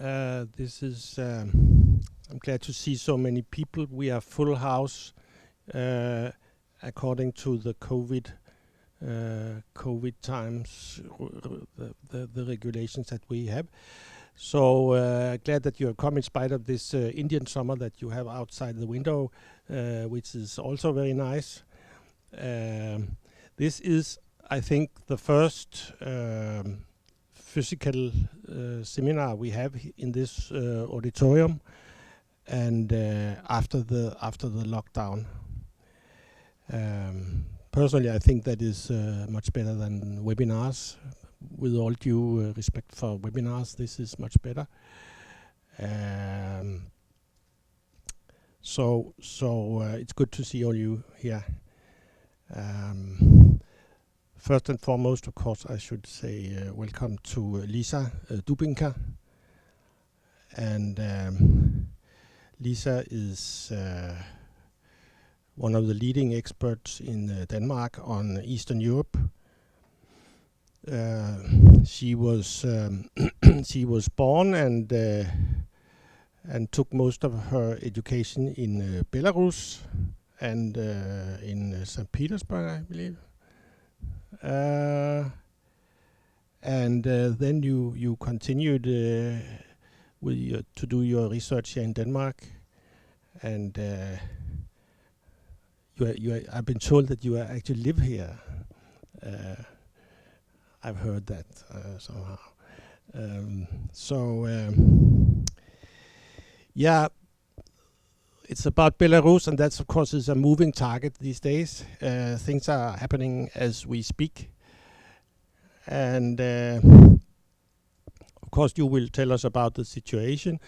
This is. I'm glad to see so many people. We are full house, according to the COVID times, the regulations that we have. So glad that you have come in spite of this Indian summer that you have outside the window, which is also very nice. This is, I think, the first physical seminar we have in this auditorium, and after the lockdown. Personally, I think that is much better than webinars. With all due respect for webinars, this is much better. So it's good to see all you here. First and foremost, of course, I should say welcome to Lisa Dubinka. And Lisa is one of the leading experts in Denmark on Eastern Europe. She was she was born and took most of her education in Belarus and in St. Petersburg, I believe. And then you continued with to do your research here in Denmark, and I've been told that you actually live here. I've heard that somehow. Yeah, it's about Belarus, and that's of course is a moving target these days. Things are happening as we speak, and of course you will tell us about the situation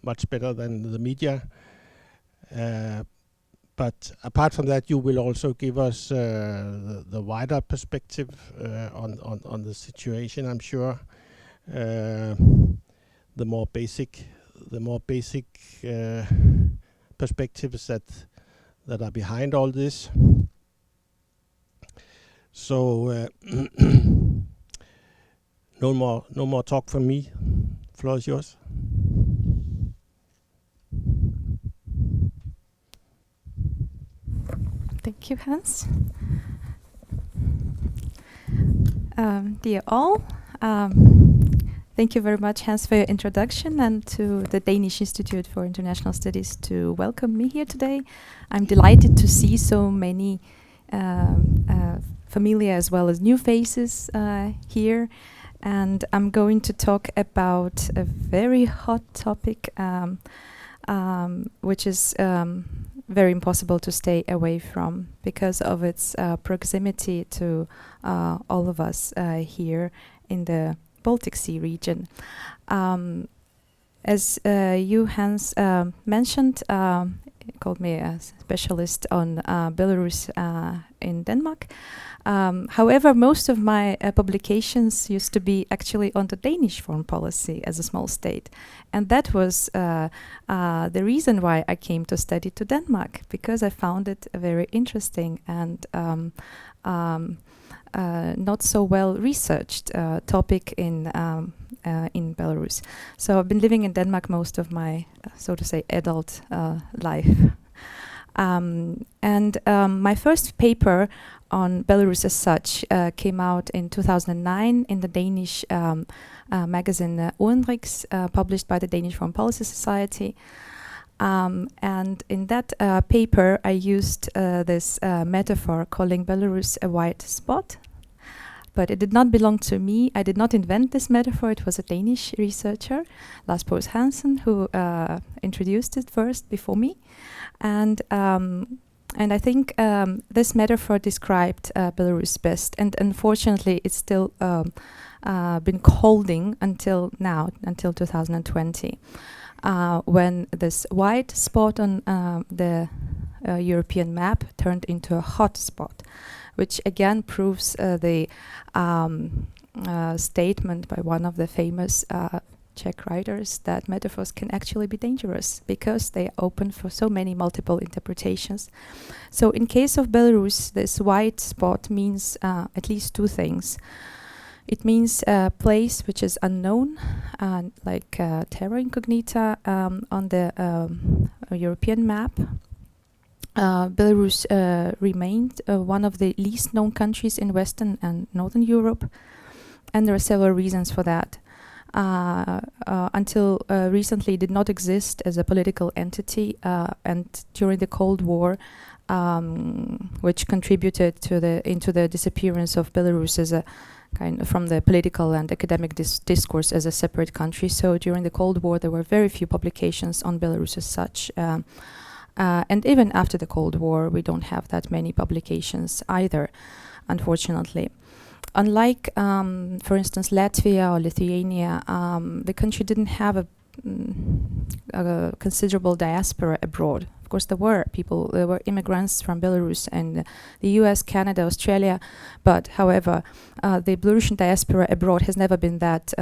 much better than the media. But apart from that, you will also give us the wider perspective on the situation. I'm sure the more basic perspectives that are behind all this. So no more talk from me. Floor is yours. Thank you, Hans. Dear all, thank you very much, Hans, for your introduction, and to the Danish Institute for International Studies to welcome me here today. I'm delighted to see so many familiar as well as new faces here, and I'm going to talk about a very hot topic, which is very impossible to stay away from because of its proximity to all of us here in the Baltic Sea region. As you, Hans, mentioned, called me a specialist on Belarus in Denmark. However, most of my publications used to be actually on the Danish foreign policy as a small state. And that was the reason why I came to study to Denmark, because I found it a very interesting and not so well researched topic in Belarus. So I've been living in Denmark most of my, so to say, adult life. My first paper on Belarus as such came out in 2009 in the Danish magazine Udenrigs, published by the Danish Foreign Policy Society. And in that paper, I used this metaphor calling Belarus a white spot. But it did not belong to me. I did not invent this metaphor. It was a Danish researcher, Lars Pås Hansen, who introduced it first before me. And I think this metaphor described Belarus best. And unfortunately, it's still been holding until now, until 2020, when this white spot on the European map turned into a hot spot, which again proves the statement by one of the famous Czech writers that metaphors can actually be dangerous because they are open for so many multiple interpretations. So in case of Belarus, this white spot means at least two things. It means a place which is unknown, like terra incognita on the European map. Belarus remained one of the least known countries in Western and Northern Europe, and there are several reasons for that. Until recently, it did not exist as a political entity, and during the Cold War, which contributed into the disappearance of Belarus as a kind of from the political and academic discourse as a separate country. So during the Cold War, there were very few publications on Belarus as such. And even after the Cold War, we don't have that many publications either, unfortunately. Unlike, for instance, Latvia or Lithuania, the country didn't have a considerable diaspora abroad. Of course, there were immigrants from Belarus and the US, Canada, Australia, but however, the Belarusian diaspora abroad has never been that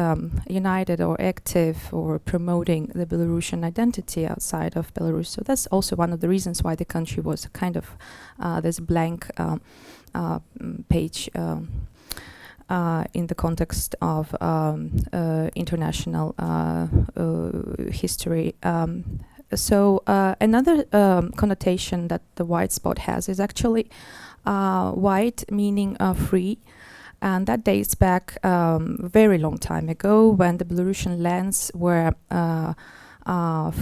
united or active or promoting the Belarusian identity outside of Belarus. So that's also one of the reasons why the country was kind of this blank page in the context of international history. So another connotation that the white spot has is actually white meaning free, and that dates back very long time ago when the Belarusian lands were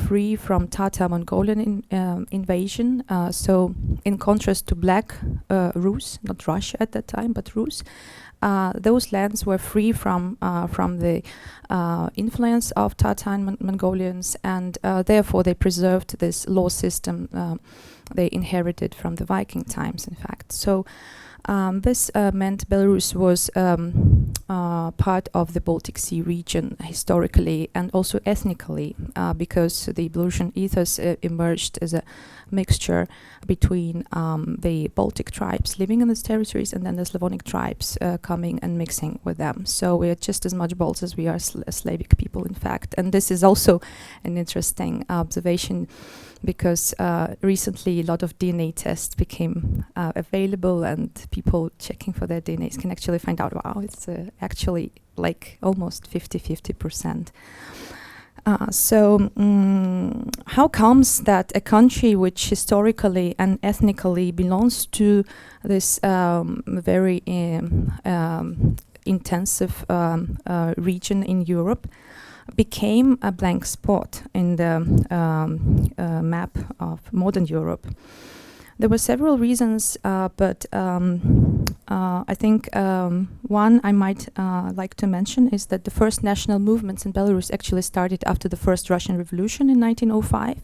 free from Tatar Mongolian invasion. So in contrast to black Rus, not Russia at that time, but Rus, those lands were free from the influence of Tatar and Mongolians, and therefore they preserved this law system they inherited from the Viking times, in fact. So this meant Belarus was part of the Baltic Sea region historically and also ethnically, because the Belarusian ethos emerged as a mixture between the Baltic tribes living in these territories and then the Slavonic tribes coming and mixing with them. So we are just as much Balts as we are Slavic people, in fact. And this is also an interesting observation, because recently a lot of DNA tests became available, and people checking for their DNAs can actually find out, wow, it's actually like almost 50-50%. So how comes that a country which historically and ethnically belongs to this very intensive region in Europe became a blank spot in the map of modern Europe? There were several reasons, but I think one I might like to mention is that the first national movements in Belarus actually started after the first Russian Revolution in 1905.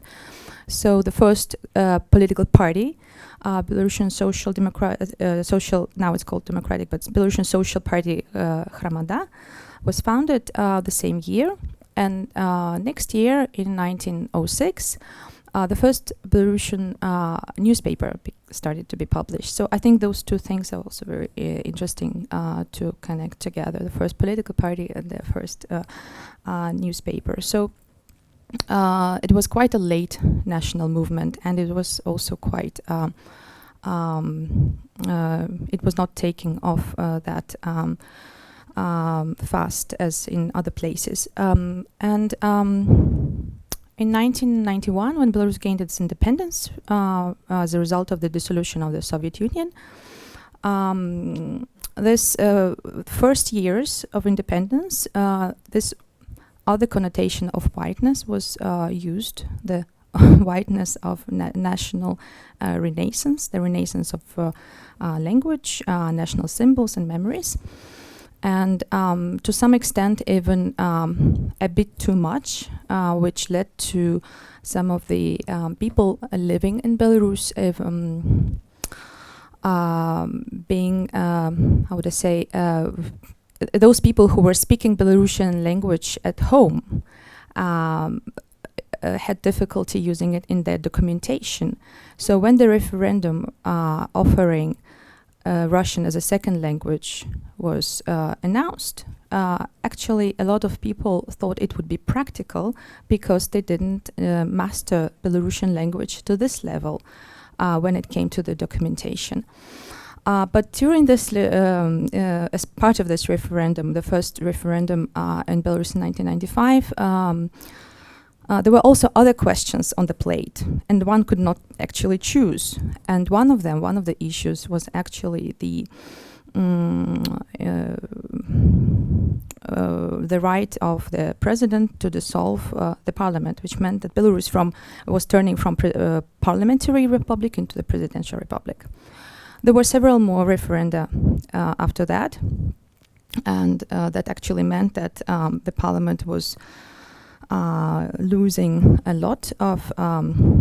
So the first political party, Belarusian Social now it's called Democratic, but Belarusian Social Party Hromada, was founded the same year. And next year, in 1906, the first Belarusian newspaper started to be published. So I think those two things are also very interesting to connect together, the first political party and the first newspaper. So it was quite a late national movement, and it was also quite, it was not taking off that fast as in other places. In 1991, when Belarus gained its independence as a result of the dissolution of the Soviet Union, this first years of independence, this other connotation of whiteness was used, the whiteness of national renaissance, the renaissance of language, national symbols and memories. And to some extent even a bit too much, which led to some of the people living in Belarus being, how would I say, those people who were speaking Belarusian language at home had difficulty using it in their documentation. So when the referendum offering Russian as a second language was announced, actually a lot of people thought it would be practical because they didn't master Belarusian language to this level when it came to the documentation. But during this, as part of this referendum, the first referendum in Belarus in 1995, there were also other questions on the plate, and one could not actually choose. And one of the issues was actually the right of the president to dissolve the parliament, which meant that Belarus was turning from parliamentary republic into the presidential republic. There were several more referenda after that, and that actually meant that the parliament was losing a lot of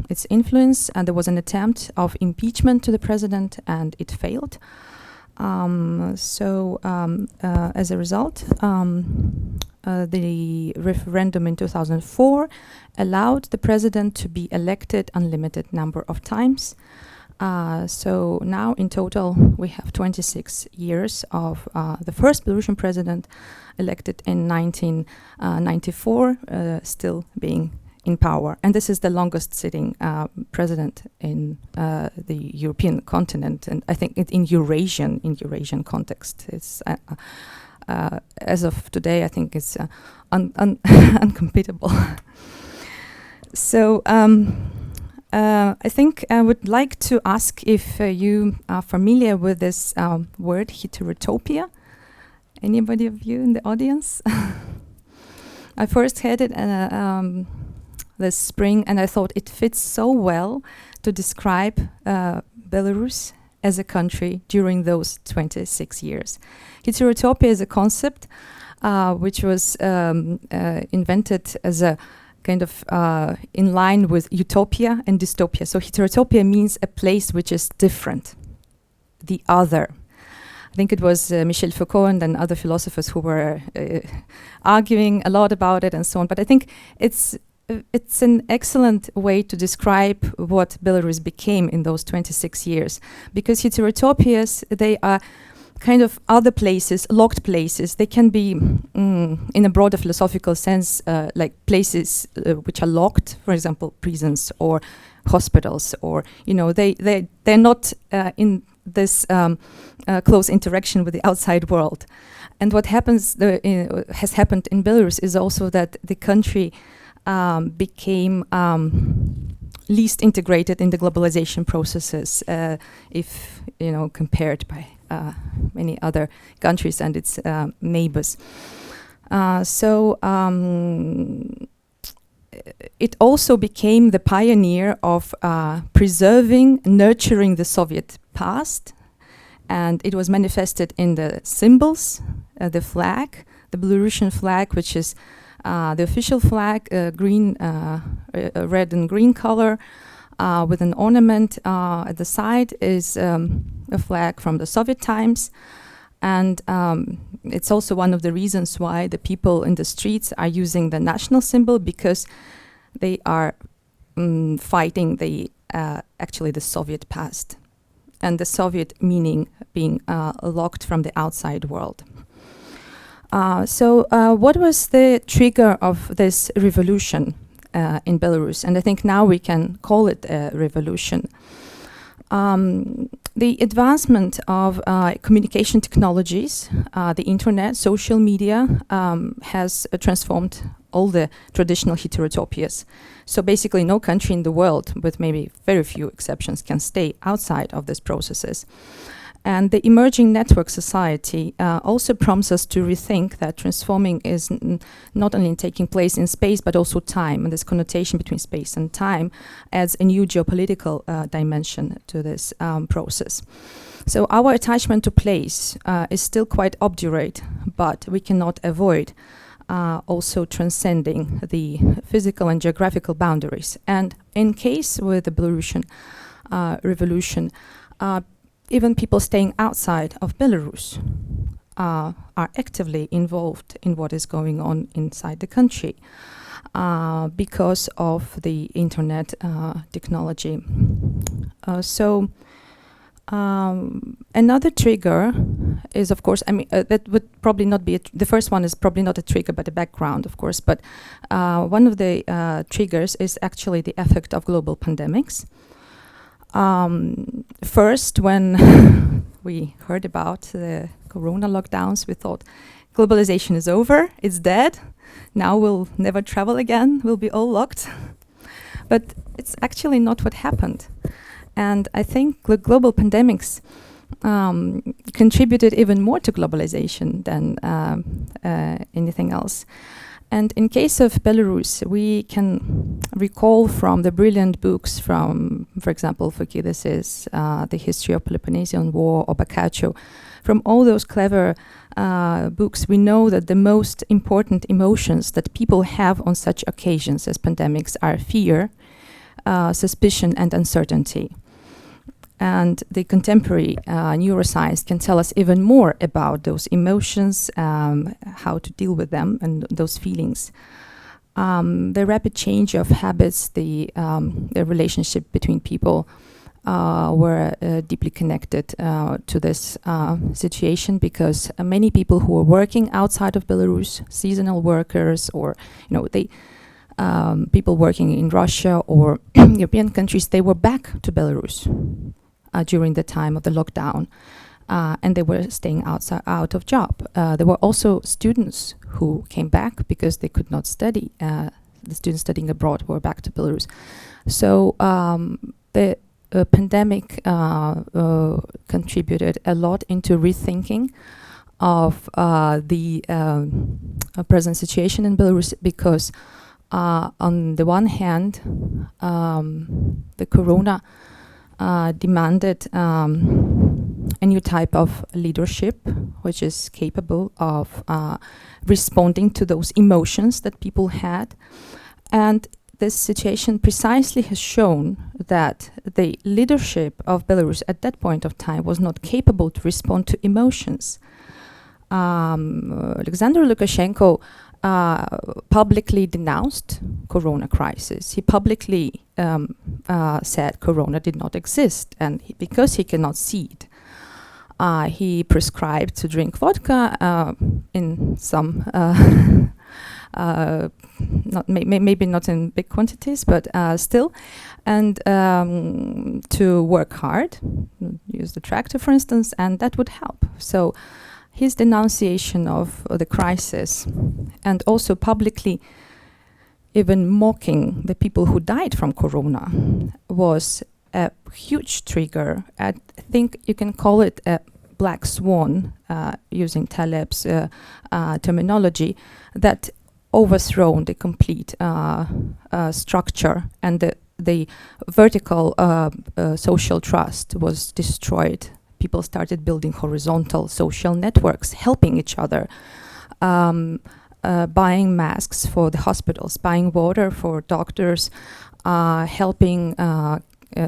its influence, and there was an attempt of impeachment to the president, and it failed. As a result, the referendum in 2004 allowed the president to be elected unlimited number of times. So now in total we have 26 years of the first Belarusian president elected in 1994 still being in power. And this is the longest sitting president in the European continent, and I think in Eurasian context. It's as of today, I think it's uncompatible. So I think I would like to ask if you are familiar with this word heterotopia. Anybody of you in the audience? I first heard it this spring, and I thought it fits so well to describe Belarus as a country during those 26 years. Heterotopia is a concept which was invented as a kind of in line with utopia and dystopia. So heterotopia means a place which is different, the other. I think it was Michel Foucault and then other philosophers who were arguing a lot about it and so on. But I think it's an excellent way to describe what Belarus became in those 26 years, because heterotopias, they are kind of other places, locked places. They can be, in a broader philosophical sense, like places which are locked, for example, prisons or hospitals, or they're not in this close interaction with the outside world. And what happens has happened in Belarus is also that the country became least integrated in the globalization processes, if compared by many other countries and its neighbors. It also became the pioneer of preserving, nurturing the Soviet past, and it was manifested in the symbols, the flag, the Belarusian flag, which is the official flag, red and green color, with an ornament at the side is a flag from the Soviet times. And it's also one of the reasons why the people in the streets are using the national symbol, because they are fighting actually the Soviet past. And the Soviet meaning being locked from the outside world. What was the trigger of this revolution in Belarus? And I think now we can call it a revolution. The advancement of communication technologies, the internet, social media, has transformed all the traditional heterotopias. So basically no country in the world, with maybe very few exceptions, can stay outside of these processes. And the emerging network society also prompts us to rethink that transforming is not only taking place in space, but also time. And this connotation between space and time adds a new geopolitical dimension to this process. So our attachment to place is still quite obdurate, but we cannot avoid also transcending the physical and geographical boundaries. And in case with the Belarusian revolution, even people staying outside of Belarus are actively involved in what is going on inside the country because of the internet technology. Another trigger is, of course, that would probably not be, the first one is probably not a trigger, but a background, of course, but one of the triggers is actually the effect of global pandemics. First, when we heard about the corona lockdowns, we thought globalization is over, it's dead, now we'll never travel again, we'll be all locked. But it's actually not what happened. And I think the global pandemics contributed even more to globalization than anything else. And in case of Belarus, we can recall from the brilliant books from, for example, Fouquet's The History of Peloponnesian War or Boccaccio. From all those clever books, we know that the most important emotions that people have on such occasions as pandemics are fear, suspicion, and uncertainty. And the contemporary neuroscience can tell us even more about those emotions, how to deal with them and those feelings. The rapid change of habits, the relationship between people were deeply connected to this situation, because many people who were working outside of Belarus, seasonal workers, or people working in Russia or European countries, they were back to Belarus during the time of the lockdown, and they were staying out of job. There were also students who came back because they could not study. The students studying abroad were back to Belarus. So the pandemic contributed a lot into rethinking of the present situation in Belarus, because on the one hand, the corona demanded a new type of leadership, which is capable of responding to those emotions that people had. And this situation precisely has shown that the leadership of Belarus at that point of time was not capable to respond to emotions. Alexander Lukashenko publicly denounced corona crisis. He publicly said corona did not exist, and because he cannot see it, he prescribed to drink vodka in some, maybe not in big quantities, but still, and to work hard, use the tractor, for instance, and that would help. So his denunciation of the crisis, and also publicly even mocking the people who died from corona, was a huge trigger. I think you can call it a black swan, using Taleb's terminology, that overthrown the complete structure, and the vertical social trust was destroyed. People started building horizontal social networks, helping each other, buying masks for the hospitals, buying water for doctors, helping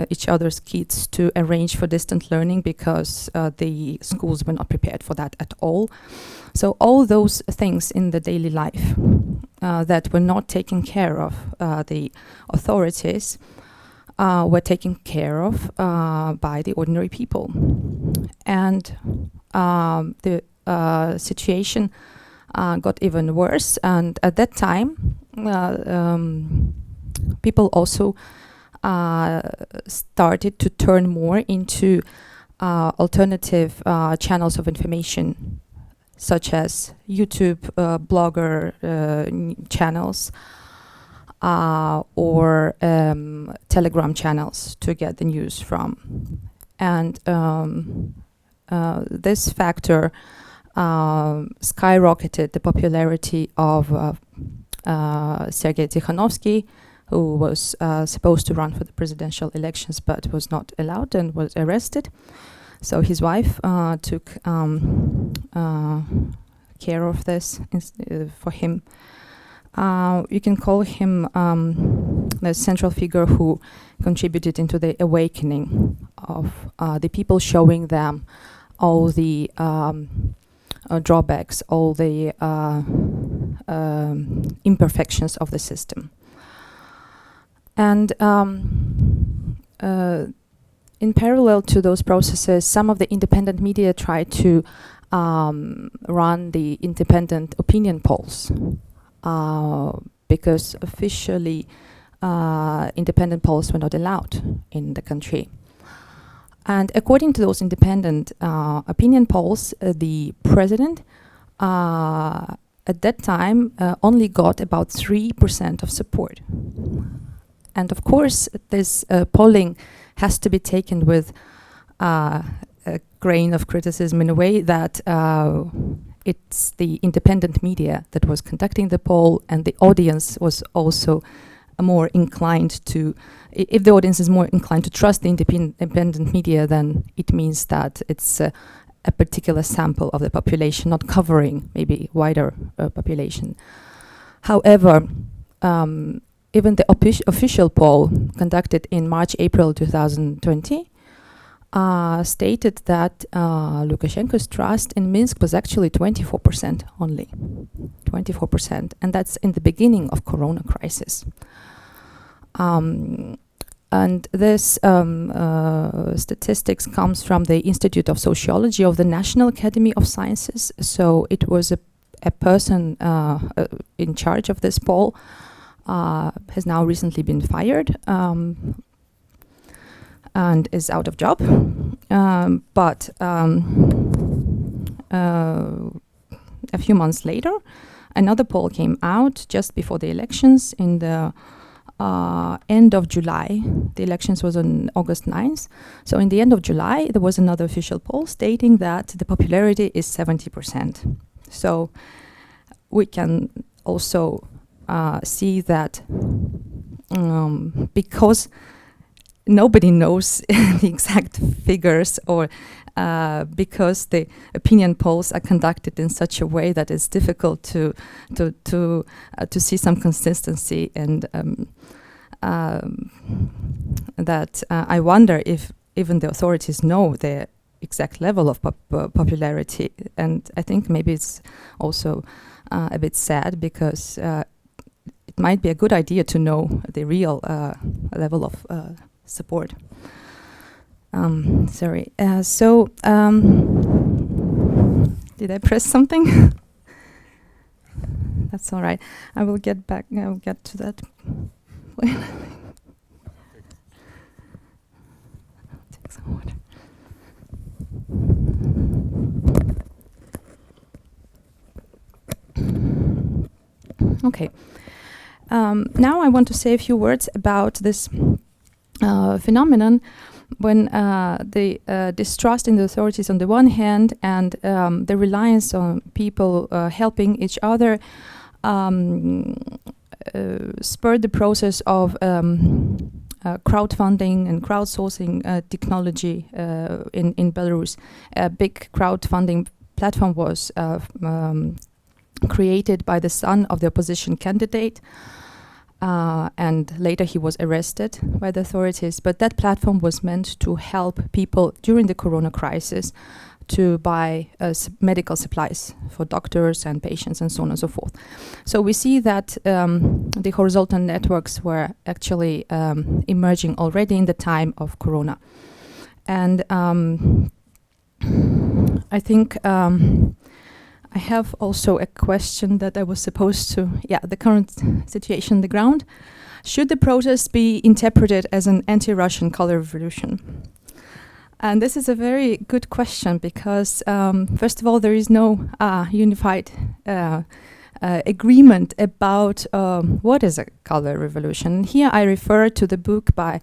each other's kids to arrange for distant learning, because the schools were not prepared for that at all. So all those things in the daily life that were not taken care of the authorities were taken care of by the ordinary people. And the situation got even worse. And at that time, people also started to turn more into alternative channels of information, such as YouTube, blogger channels, or Telegram channels to get the news from. And this factor skyrocketed the popularity of Sergei Tikhanovsky, who was supposed to run for the presidential elections but was not allowed and was arrested. So his wife took care of this for him. You can call him the central figure who contributed into the awakening of the people, showing them all the drawbacks, all the imperfections of the system. And in parallel to those processes, some of the independent media tried to run the independent opinion polls, because officially independent polls were not allowed in the country. And according to those independent opinion polls, the president at that time only got about 3% of support. And of course, this polling has to be taken with a grain of criticism in a way that it's the independent media that was conducting the poll, and the audience was also more inclined to, if the audience is more inclined to trust the independent media, then it means that it's a particular sample of the population, not covering maybe wider population. However, even the official poll conducted in March-April 2020 stated that Lukashenko's trust in Minsk was actually 24% only, 24%, and that's in the beginning of Corona crisis. And this statistics comes from the Institute of Sociology of the National Academy of Sciences. So it was a person in charge of this poll, has now recently been fired and is out of job. But a few months later, another poll came out just before the elections in the end of July. The elections was on August 9th. So in the end of July, there was another official poll stating that the popularity is 70%. So we can also see that because nobody knows the exact figures, or because the opinion polls are conducted in such a way that it's difficult to see some consistency, and that I wonder if even the authorities know the exact level of popularity. And I think maybe it's also a bit sad, because it might be a good idea to know the real level of support. Sorry. Did I press something? That's all right. I will get back. I will get to that. Take some water. Okay. Now I want to say a few words about this phenomenon when the distrust in the authorities on the one hand, and the reliance on people helping each other spurred the process of crowdfunding and crowdsourcing technology in Belarus. A big crowdfunding platform was created by the son of the opposition candidate, and later he was arrested by the authorities. But that platform was meant to help people during the Corona crisis to buy medical supplies for doctors and patients and so on and so forth. So we see that the horizontal networks were actually emerging already in the time of Corona. And I think I have also a question that I was supposed to, the current situation on the ground. Should the protest be interpreted as an anti-Russian color revolution? And this is a very good question, because first of all, there is no unified agreement about what is a color revolution. Here I refer to the book by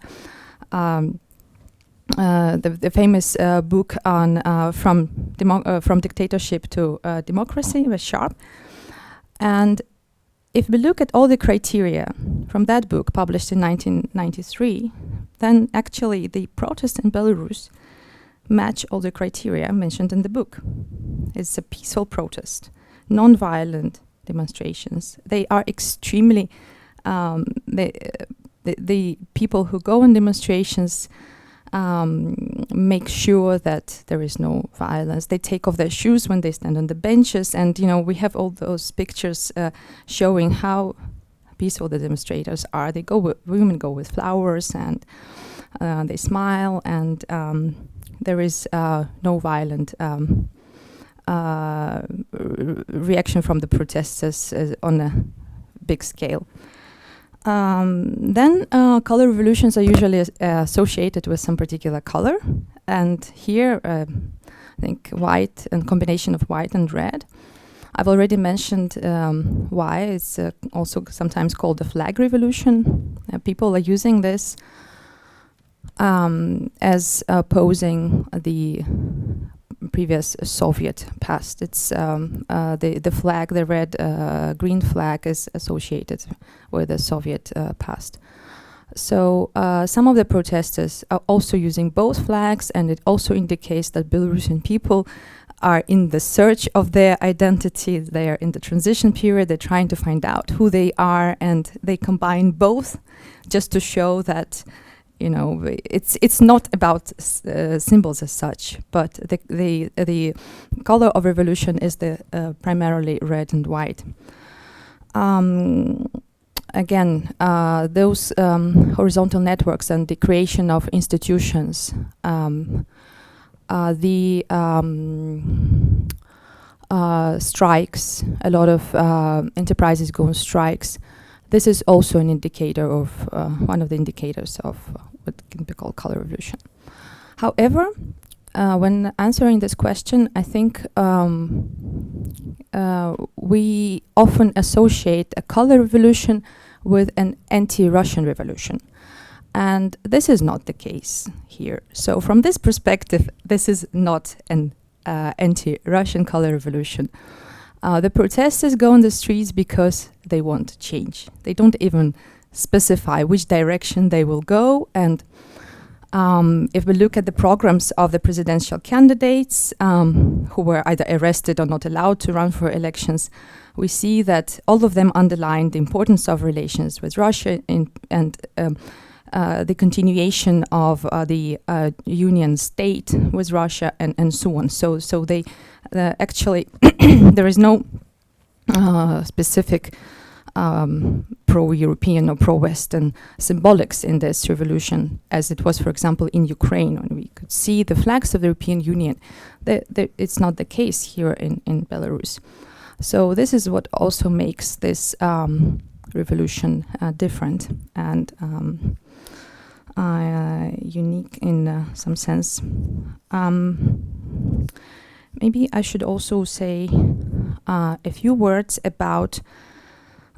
the famous book on from dictatorship to democracy by Sharp. And if we look at all the criteria from that book published in 1993, then actually the protests in Belarus match all the criteria mentioned in the book. It's a peaceful protest, non-violent demonstrations. They are extremely, the people who go in demonstrations make sure that there is no violence. They take off their shoes when they stand on the benches, and we have all those pictures showing how peaceful the demonstrators are. They go women go with flowers, and they smile, and there is no violent reaction from the protesters on a big scale. Then color revolutions are usually associated with some particular color, and here I think white and combination of white and red. I've already mentioned why it's also sometimes called the flag revolution. People are using this as opposing the previous Soviet past. It's the flag, the red green flag, is associated with the Soviet past. So some of the protesters are also using both flags, and it also indicates that Belarusian people are in the search of their identity. They are in the transition period. They're trying to find out who they are, and they combine both just to show that, you know, it's not about symbols as such, but the color of revolution is the primarily red and white. Again, those horizontal networks and the creation of institutions, the strikes, a lot of enterprises go on strikes. This is also an indicator of one of the indicators of what can be called color revolution. However, when answering this question, I think we often associate a color revolution with an anti-Russian revolution. And this is not the case here. So from this perspective, this is not an anti-Russian color revolution. The protesters go on the streets because they want change. They don't even specify which direction they will go. And if we look at the programs of the presidential candidates who were either arrested or not allowed to run for elections, we see that all of them underline the importance of relations with Russia and the continuation of the union state with Russia and so on. So they actually there is no specific pro-European or pro-Western symbolics in this revolution, as it was, for example, in Ukraine, when we could see the flags of the European Union. It's not the case here in Belarus. So this is what also makes this revolution different and unique in some sense. Maybe I should also say a few words about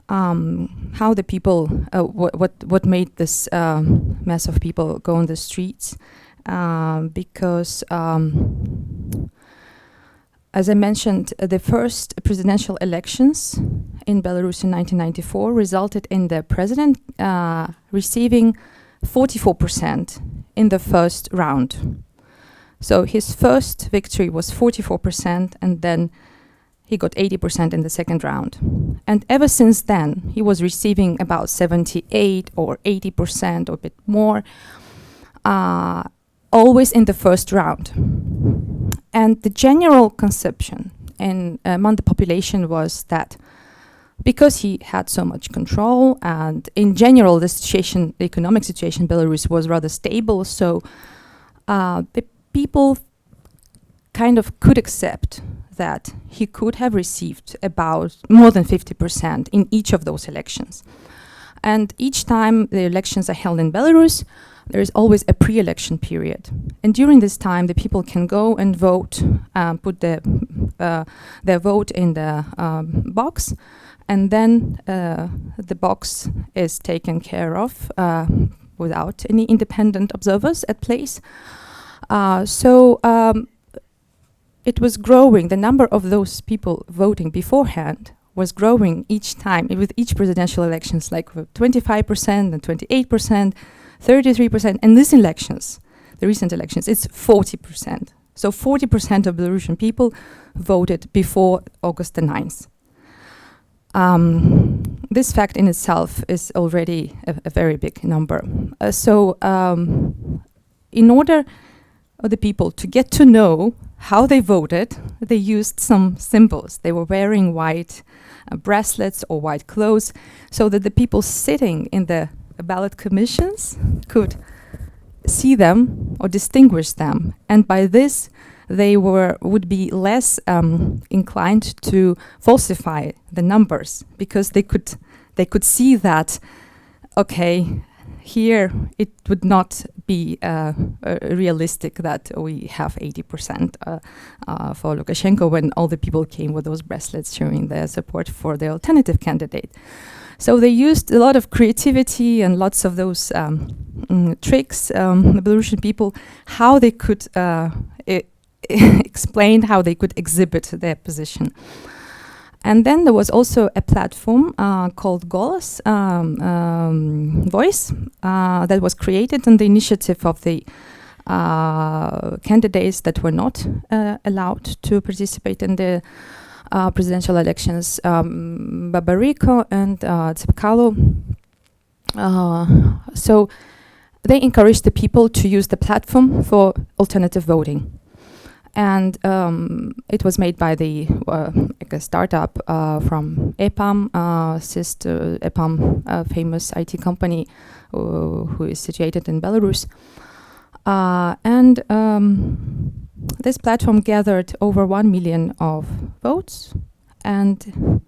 how the people, what made this mass of people go on the streets, because as I mentioned, the first presidential elections in Belarus in 1994 resulted in the president receiving 44% in the first round. So his first victory was 44%, and then he got 80% in the second round. And ever since then, he was receiving about 78 or 80% or a bit more, always in the first round. And the general conception among the population was that because he had so much control, and in general the economic situation in Belarus was rather stable, so the people kind of could accept that he could have received about more than 50% in each of those elections. And each time the elections are held in Belarus, there is always a pre-election period. And during this time, the people can go and vote, put their vote in the box, and then the box is taken care of without any independent observers at place. So it was growing. The number of those people voting beforehand was growing each time, with each presidential elections, like 25% and 28%, 33%. And these elections, the recent elections, it's 40%. So 40% of Belarusian people voted before August the 9th. This fact in itself is already a very big number. In order for the people to get to know how they voted, they used some symbols. They were wearing white bracelets or white clothes, so that the people sitting in the ballot commissions could see them or distinguish them. And by this, they would be less inclined to falsify the numbers, because they could see that okay, here it would not be realistic that we have 80% for Lukashenko when all the people came with those bracelets showing their support for the alternative candidate. So they used a lot of creativity and lots of those tricks, the Belarusian people, how they could explain how they could exhibit their position. And then there was also a platform called Golos, Voice, that was created on the initiative of the candidates that were not allowed to participate in the presidential elections, Babariko and Tsepkalo. So they encouraged the people to use the platform for alternative voting. And it was made by the like a startup from EPAM, EPAM, a famous IT company who is situated in Belarus. And this platform gathered over 1 million of votes, and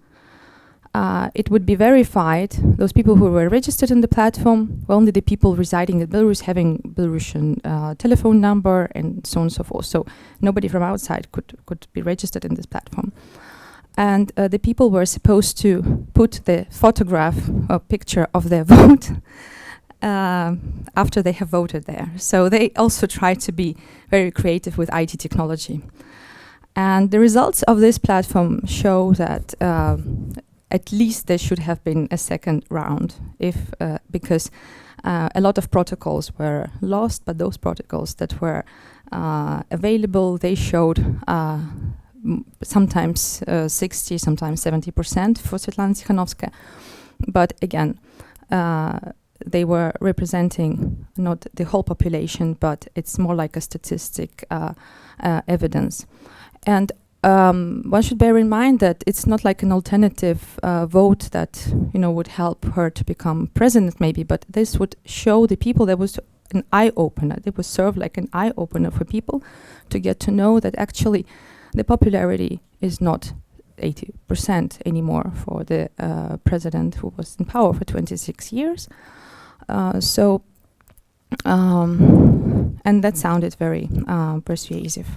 it would be verified. Those people who were registered in the platform were only the people residing in Belarus, having Belarusian telephone number, and so on and so forth. So nobody from outside could be registered in this platform. And the people were supposed to put the photograph or picture of their vote after they have voted there. So they also tried to be very creative with IT technology. And the results of this platform show that at least there should have been a second round, if because a lot of protocols were lost, but those protocols that were available, they showed sometimes 60, sometimes 70% for Svetlana Tikhanovskaya. But again, they were representing not the whole population, but it's more like a statistic evidence. And one should bear in mind that it's not like an alternative vote that would help her to become president, maybe, but this would show the people there was an eye-opener. It would serve like an eye-opener for people to get to know that actually the popularity is not 80% anymore for the president who was in power for 26 years. And that sounded very persuasive.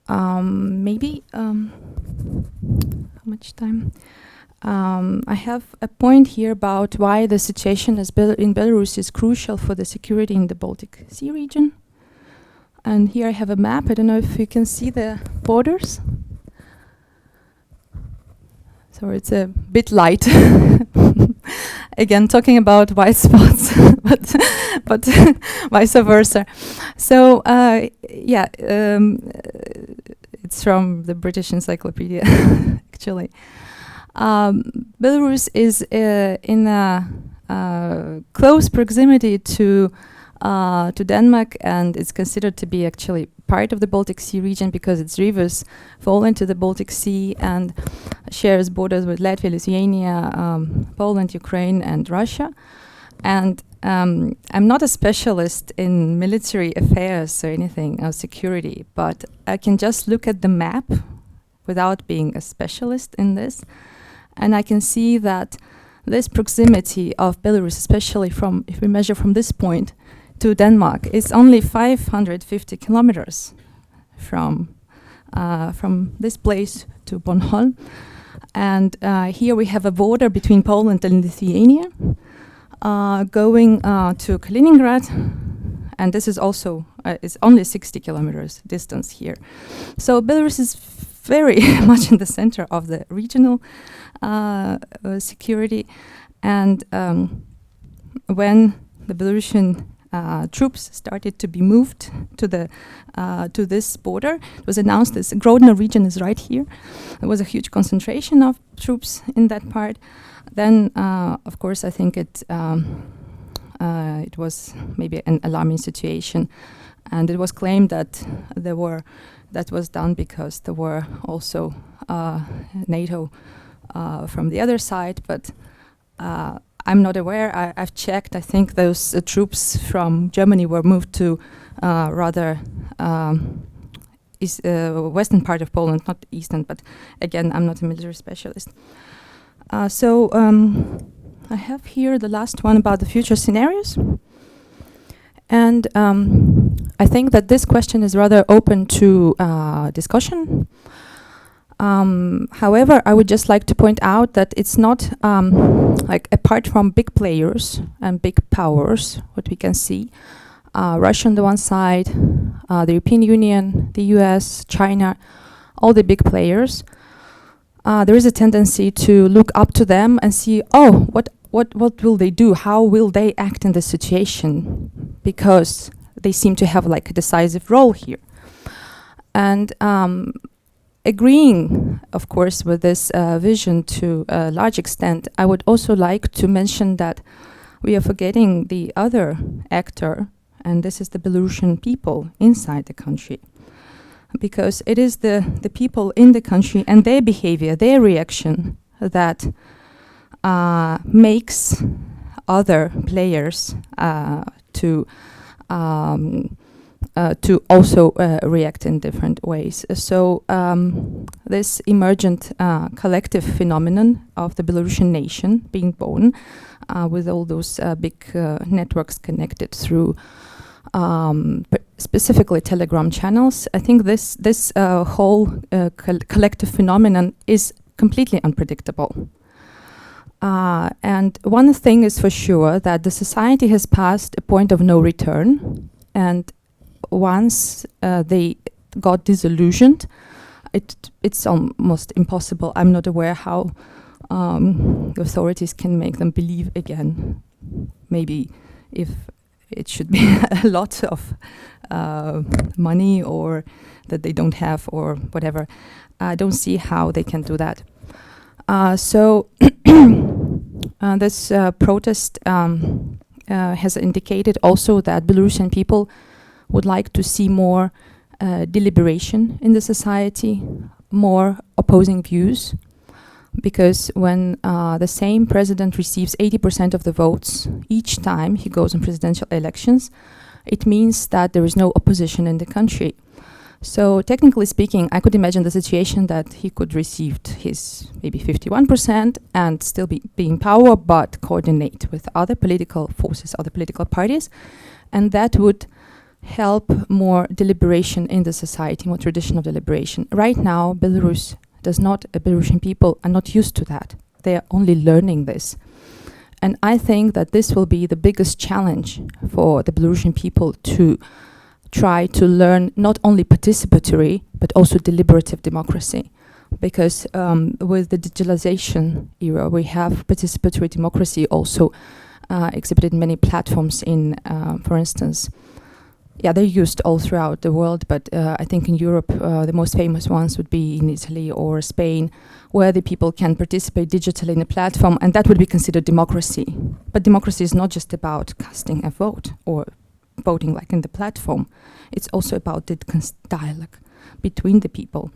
Maybe, how much time? I have a point here about why the situation in Belarus is crucial for the security in the Baltic Sea region. And here I have a map. I don't know if you can see the borders. So it's a bit light. Again, talking about white spots, but vice versa. So it's from the British Encyclopedia, actually. Belarus is in a close proximity to Denmark, and it's considered to be actually part of the Baltic Sea region because its rivers fall into the Baltic Sea and shares borders with Latvia, Lithuania, Poland, Ukraine, and Russia. And I'm not a specialist in military affairs or anything, or security, but I can just look at the map without being a specialist in this, and I can see that this proximity of Belarus, especially if we measure from this point to Denmark, is only 550 kilometers from this place to Bornholm. And here we have a border between Poland and Lithuania, going to Kaliningrad, and this is also it's only 60 kilometers distance here. So Belarus is very much in the center of the regional security, and when the Belarusian troops started to be moved to this border, it was announced this Grodno region is right here. There was a huge concentration of troops in that part. Then, of course, I think it was maybe an alarming situation, and it was claimed that that was done because there were also NATO from the other side, but I'm not aware. I've checked. I think those troops from Germany were moved to rather western part of Poland, not eastern. But again, I'm not a military specialist. So I have here the last one about the future scenarios. And I think that this question is rather open to discussion. However, I would just like to point out that it's not like apart from big players and big powers, what we can see, Russia on the one side, the European Union, the US, China, all the big players, there is a tendency to look up to them and see, oh, what will they do? How will they act in this situation? Because they seem to have like a decisive role here. And agreeing, of course, with this vision to a large extent, I would also like to mention that we are forgetting the other actor, and this is the Belarusian people inside the country. Because it is the people in the country and their behavior, their reaction that makes other players to also react in different ways. So this emergent collective phenomenon of the Belarusian nation being born with all those big networks connected through specifically Telegram channels, I think this whole collective phenomenon is completely unpredictable. And one thing is for sure, that the society has passed a point of no return, and once they got disillusioned, it's almost impossible. I'm not aware how the authorities can make them believe again. Maybe if it should be a lot of money, or that they don't have, or whatever. I don't see how they can do that. So this protest has indicated also that Belarusian people would like to see more deliberation in the society, more opposing views, because when the same president receives 80% of the votes each time he goes on presidential elections, it means that there is no opposition in the country. So technically speaking, I could imagine the situation that he could receive his maybe 51% and still be in power, but coordinate with other political forces, other political parties, and that would help more deliberation in the society, more tradition of deliberation. Right now, Belarusian people are not used to that. They are only learning this. And I think that this will be the biggest challenge for the Belarusian people to try to learn not only participatory, but also deliberative democracy. Because with the digitalization era, we have participatory democracy also exhibited in many platforms in, for instance, they're used all throughout the world, but I think in Europe, the most famous ones would be in Italy or Spain, where the people can participate digitally in a platform, and that would be considered democracy. But democracy is not just about casting a vote or voting like in the platform. It's also about the dialogue between the people.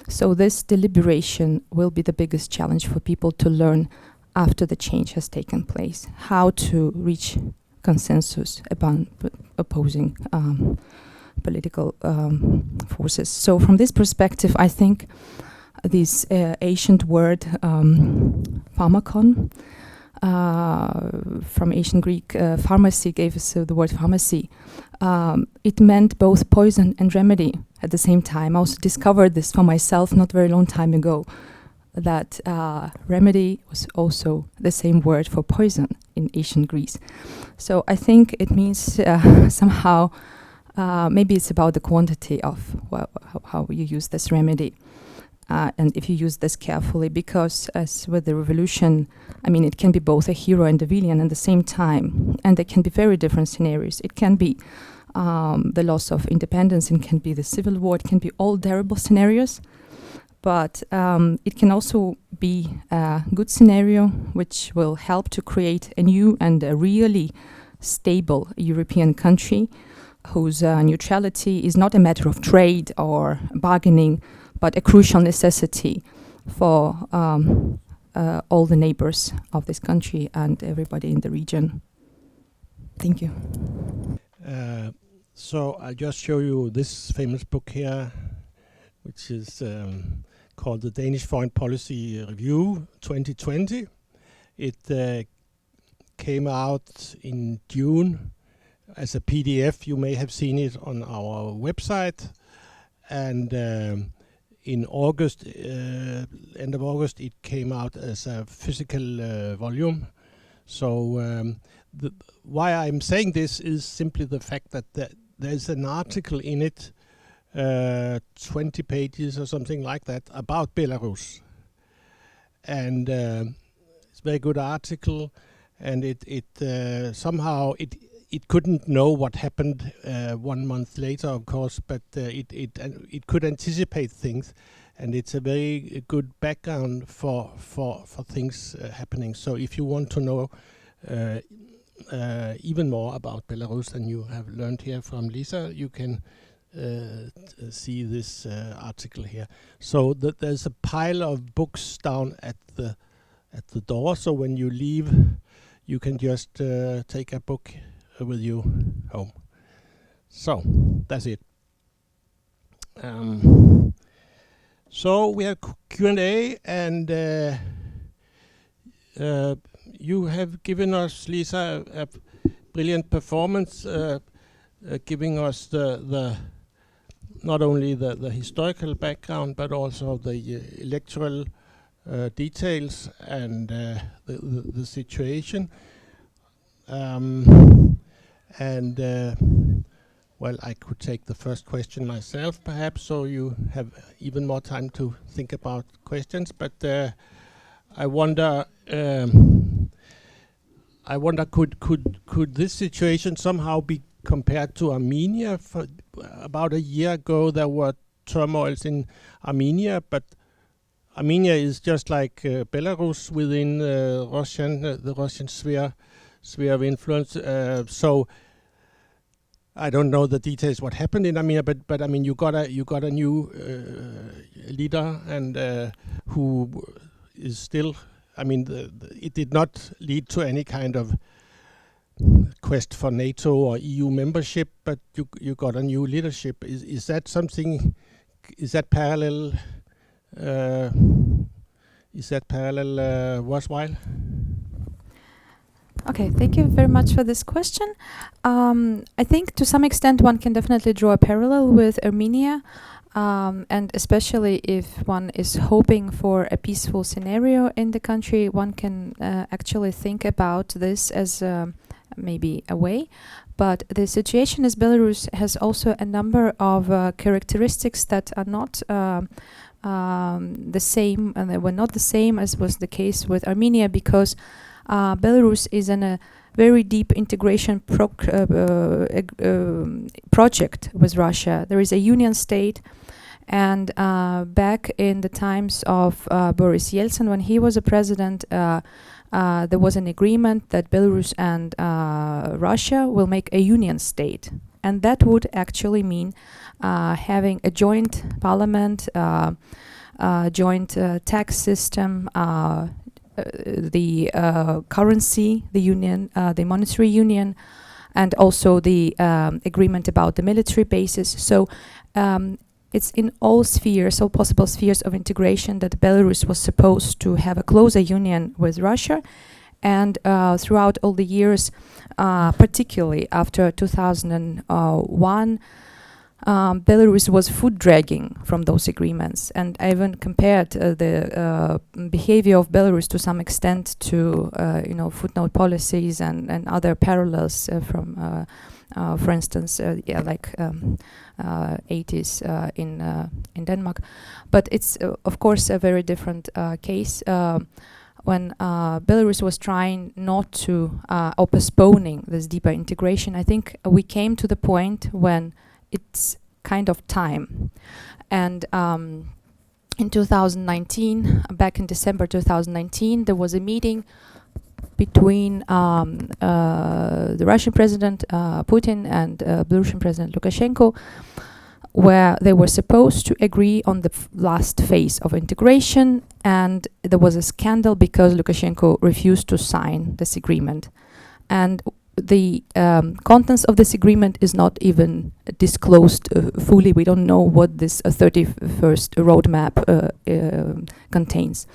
So this deliberation will be the biggest challenge for people to learn after the change has taken place, how to reach consensus about opposing political forces. So from this perspective, I think this ancient word pharmakon, from ancient Greek, pharmacy gave us the word pharmacy. It meant both poison and remedy at the same time. I also discovered this for myself not very long time ago, that remedy was also the same word for poison in ancient Greece. So I think it means somehow, maybe it's about the quantity of how you use this remedy. And if you use this carefully, because as with the revolution, I mean, it can be both a hero and a villain at the same time. And there can be very different scenarios. It can be the loss of independence, it can be the civil war, it can be all terrible scenarios. But it can also be a good scenario which will help to create a new and a really stable European country whose neutrality is not a matter of trade or bargaining, but a crucial necessity for all the neighbors of this country and everybody in the region. Thank you. So I'll just show you this famous book here, which is called the Danish Foreign Policy Review 2020. It came out in June as a PDF. You may have seen it on our website. And in August, end of August, it came out as a physical volume. So why I'm saying this is simply the fact that there's an article in it, 20 pages or something like that, about Belarus. And it's a very good article, and it somehow it couldn't know what happened 1 month later, of course, but it could anticipate things, and it's a very good background for things happening. So if you want to know even more about Belarus than you have learned here from Lisa, you can see this article here. So there's a pile of books down at the door. So when you leave, you can just take a book with you home. So that's it. So we have Q&A, and you have given us, Lisa, a brilliant performance, giving us the not only the historical background, but also the electoral details and the situation. Well, I could take the first question myself, perhaps, so you have even more time to think about questions. But I wonder, could this situation somehow be compared to Armenia? For about a year ago, there were turmoils in Armenia, but Armenia is just like Belarus within the Russian sphere of influence. So I don't know the details what happened in Armenia, but I mean you got a new leader, and who is still. I mean, it did not lead to any kind of quest for NATO or EU membership, but you got a new leadership. Is that something? Is that parallel? Worthwhile? Okay, thank you very much for this question. I think to some extent one can definitely draw a parallel with Armenia, and especially if one is hoping for a peaceful scenario in the country, one can actually think about this as maybe a way. But the situation in Belarus has also a number of characteristics that are not the same, and they were not the same as was the case with Armenia, because Belarus is in a very deep integration project with Russia. There is a union state, and back in the times of Boris Yeltsin, when he was a president, there was an agreement that Belarus and Russia will make a union state. And that would actually mean having a joint parliament, joint tax system, the currency, the union, the monetary union, and also the agreement about the military bases. So it's in all spheres, all possible spheres of integration, that Belarus was supposed to have a closer union with Russia. And throughout all the years, particularly after 2001, Belarus was foot dragging from those agreements, and I even compared the behavior of Belarus to some extent to footnote policies and other parallels from, for instance, like 80s in Denmark. But it's of course a very different case. When Belarus was trying not to or postponing this deeper integration, I think we came to the point when it's kind of time. And in 2019, back in December 2019, there was a meeting between the Russian President Putin and Belarusian President Lukashenko, where they were supposed to agree on the last phase of integration, and there was a scandal because Lukashenko refused to sign this agreement. And the contents of this agreement is not even disclosed fully. We don't know what this 31st roadmap contains.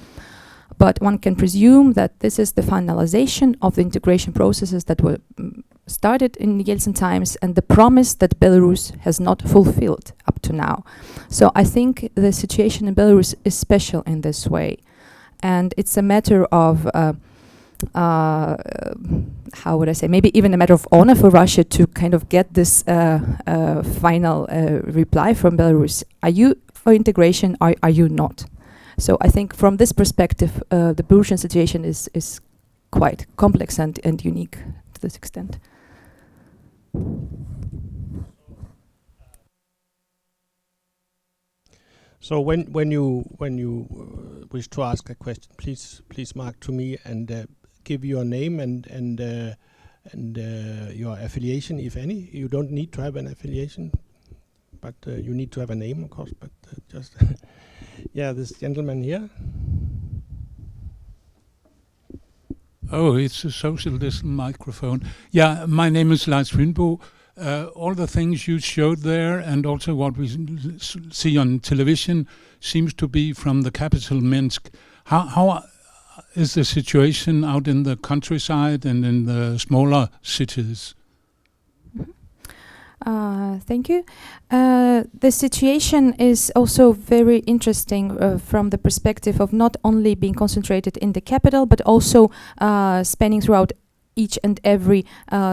but one can presume that this is the finalization of the integration processes that were started in the Yeltsin times and the promise that Belarus has not fulfilled up to now. So I think the situation in Belarus is special in this way. And it's a matter of, how would I say, maybe even a matter of honor for Russia to kind of get this final reply from Belarus. Are you for integration, or are you not? So I think from this perspective, the Belarusian situation is quite complex and unique to this extent. So when you wish to ask a question, please mark to me and give your name and your affiliation, if any. You don't need to have an affiliation, but you need to have a name, of course. But just yeah, this gentleman here. Oh, it's a social distance microphone. Yeah, my name is Lars Fynbo. All the things you showed there and also what we see on television seems to be from the capital, Minsk. How is the situation out in the countryside and in the smaller cities? Thank you. The situation is also very interesting from the perspective of not only being concentrated in the capital, but also spanning throughout each and every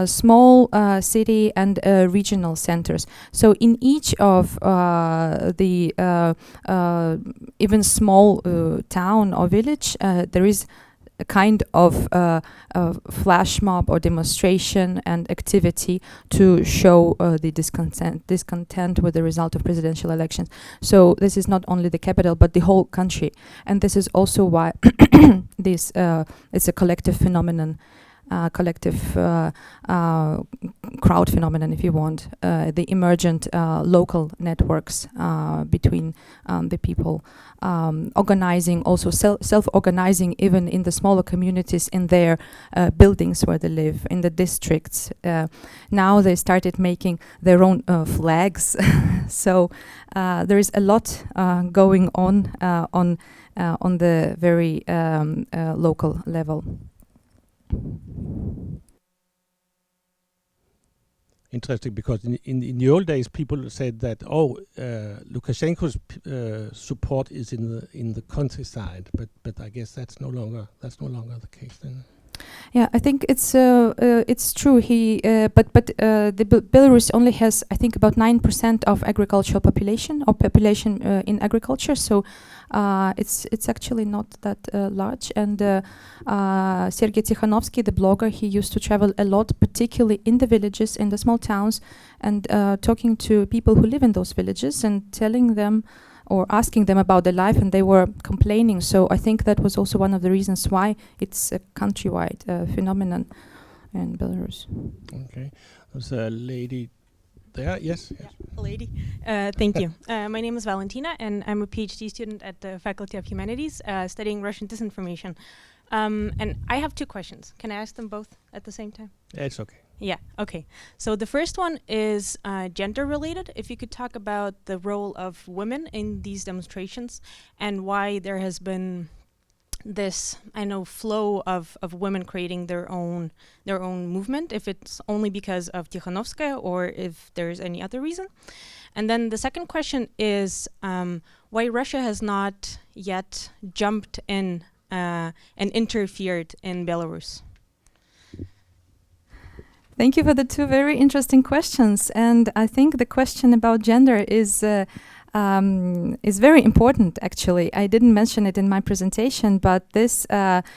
small city and regional centers. So in each of the even small town or village, there is a kind of flash mob or demonstration and activity to show the discontent with the result of presidential elections. So this is not only the capital, but the whole country. And this is also why this it's a collective phenomenon, collective crowd phenomenon, if you want, the emergent local networks between the people, organizing, also self-organizing even in the smaller communities in their buildings where they live, in the districts. Now they started making their own flags. So there is a lot going on the very local level. Interesting, because in the old days people said that Lukashenko's support is in the countryside, but I guess that's no longer the case then. Yeah, I think it's true. But Belarus only has, I think, about 9% of agricultural population or population in agriculture. So it's actually not that large. And Sergei Tikhanovsky, the blogger, he used to travel a lot, particularly in the villages, in the small towns, and talking to people who live in those villages and telling them or asking them about their life, and they were complaining. So I think that was also one of the reasons why it's a countrywide phenomenon in Belarus. Okay, there's a lady there. Yes. Yeah, a lady. Thank you. My name is Valentina, and I'm a PhD student at the Faculty of Humanities, studying Russian disinformation. And I have two questions. Can I ask them both at the same time? Yeah, it's okay. Yeah, okay. So the first one is gender related. If you could talk about the role of women in these demonstrations and why there has been this, flow of women creating their own movement, if it's only because of Tikhanovskaya or if there's any other reason. And then the second question is why Russia has not yet jumped in and interfered in Belarus. Thank you for the two very interesting questions. And I think the question about gender is very important, actually. I didn't mention it in my presentation, but this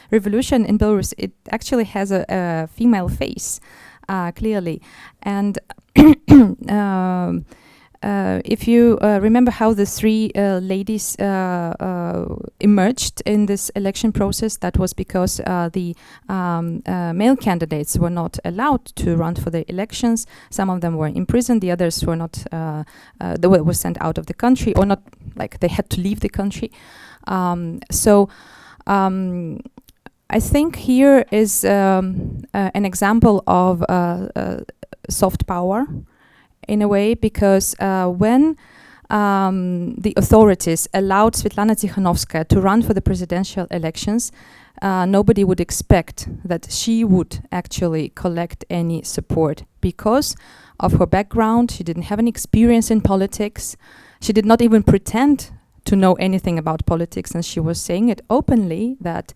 revolution in Belarus, it actually has a female face, clearly. And if you remember how the three ladies emerged in this election process, that was because the male candidates were not allowed to run for the elections. Some of them were imprisoned, the others were not, they were sent out of the country, or not, like they had to leave the country. So I think here is an example of soft power, in a way, because when the authorities allowed Svetlana Tikhanovskaya to run for the presidential elections, nobody would expect that she would actually collect any support because of her background. She didn't have any experience in politics. She did not even pretend to know anything about politics, and she was saying it openly that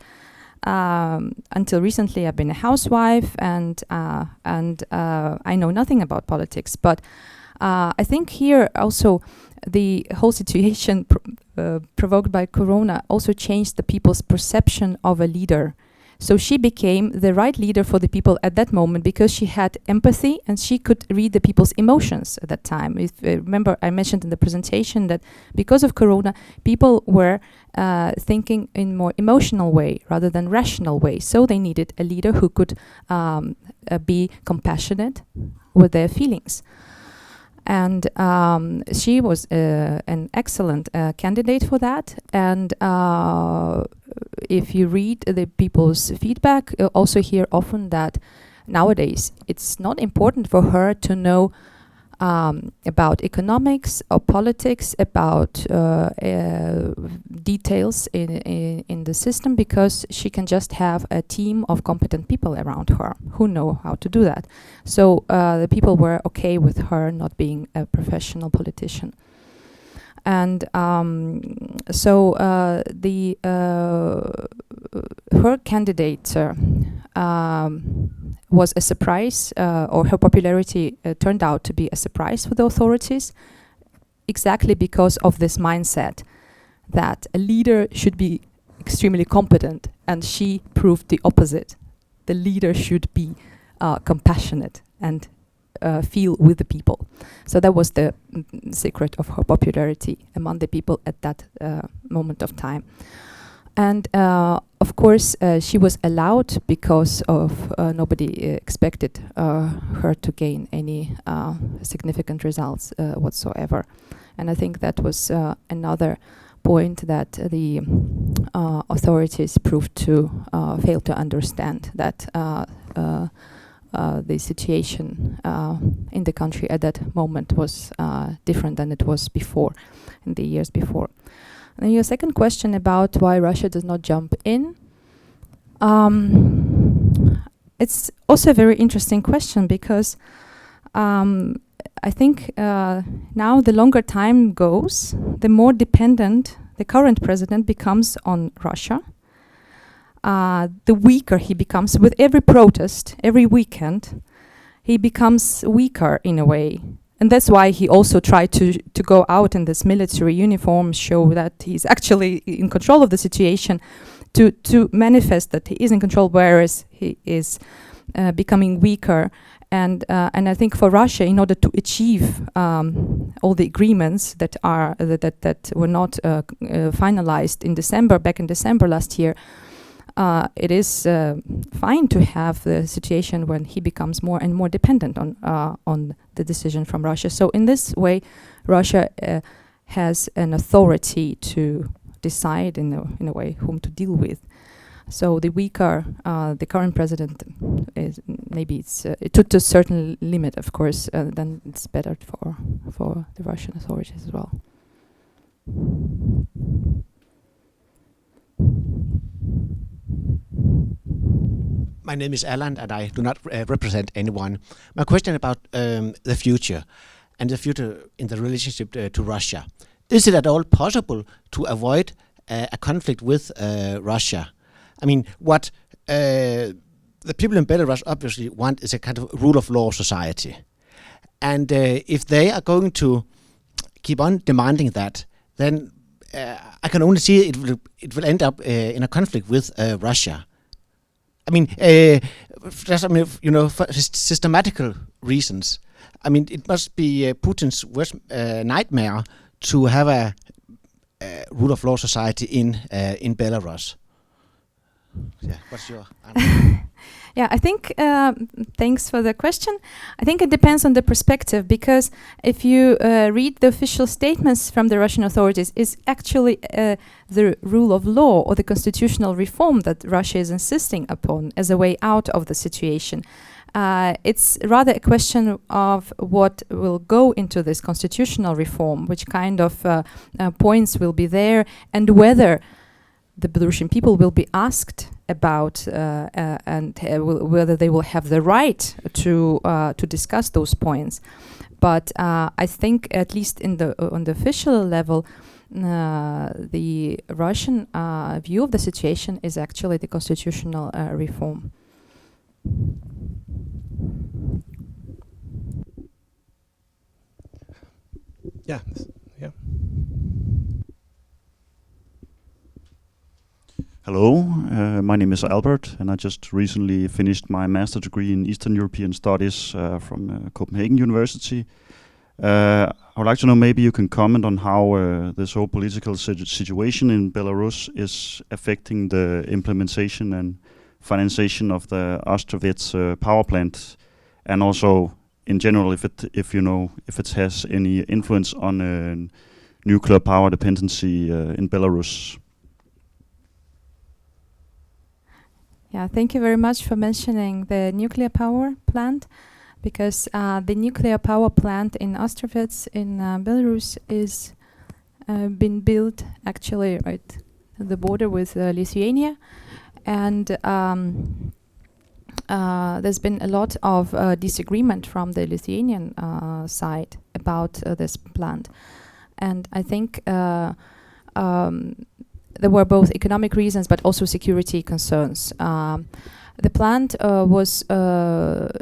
until recently I've been a housewife and I know nothing about politics. But I think here also the whole situation provoked by Corona also changed the people's perception of a leader. So she became the right leader for the people at that moment because she had empathy and she could read the people's emotions at that time. If remember, I mentioned in the presentation that because of Corona, people were thinking in more emotional way rather than rational way. So they needed a leader who could be compassionate with their feelings. And she was an excellent candidate for that. And if you read the people's feedback, you also hear often that nowadays it's not important for her to know about economics or politics, about details in the system, because she can just have a team of competent people around her who know how to do that. So the people were okay with her not being a professional politician. And so her candidate was a surprise, or her popularity turned out to be a surprise for the authorities, exactly because of this mindset that a leader should be extremely competent, and she proved the opposite. The leader should be compassionate and feel with the people. So that was the secret of her popularity among the people at that moment of time. And of course, she was allowed because of nobody expected her to gain any significant results whatsoever. And I think that was another point that the authorities proved to fail to understand, that the situation in the country at that moment was different than it was before, in the years before. And your second question about why Russia does not jump in, it's also a very interesting question, because I think now the longer time goes, the more dependent the current president becomes on Russia. The weaker he becomes with every protest, every weekend, he becomes weaker in a way. And that's why he also tried to go out in this military uniform, show that he's actually in control of the situation, to manifest that he is in control, whereas he is becoming weaker. And I think for Russia, in order to achieve all the agreements that are that were not finalized in December, back in December last year, it is fine to have the situation when he becomes more and more dependent on the decision from Russia. So in this way, Russia has an authority to decide in a way whom to deal with. So the weaker the current president is, maybe it's to a certain limit, of course, then it's better for the Russian authorities as well. My name is Alan, and I do not represent anyone. My question about the future, and the future in the relationship to Russia. Is it at all possible to avoid a conflict with Russia? I mean, what the people in Belarus obviously want is a kind of rule of law society. And if they are going to keep on demanding that, then I can only see it will end up in a conflict with Russia. I mean, for systematical reasons. I mean, it must be Putin's worst nightmare to have a rule of law society in Belarus. Yeah, what's your answer? Yeah, I think, thanks for the question. I think it depends on the perspective, because if you read the official statements from the Russian authorities, it's actually the rule of law or the constitutional reform that Russia is insisting upon as a way out of the situation. it's rather a question of what will go into this constitutional reform, which kind of points will be there, and whether the Belarusian people will be asked about and whether they will have the right to discuss those points. But I think, at least in on the official level, the Russian view of the situation is actually the constitutional reform. Yeah. Yeah. Hello, my name is Albert, and I just recently finished my master's degree in Eastern European Studies from Copenhagen University. I would like to know, maybe you can comment on how this whole political situation in Belarus is affecting the implementation and financing of the Ostrovets power plant, and also in general, if it has any influence on nuclear power dependency in Belarus. Yeah, thank you very much for mentioning the nuclear power plant, because the nuclear power plant in Ostrovets in Belarus is been built actually right at the border with Lithuania, and there's been a lot of disagreement from the Lithuanian side about this plant, and I think there were both economic reasons but also security concerns. The plant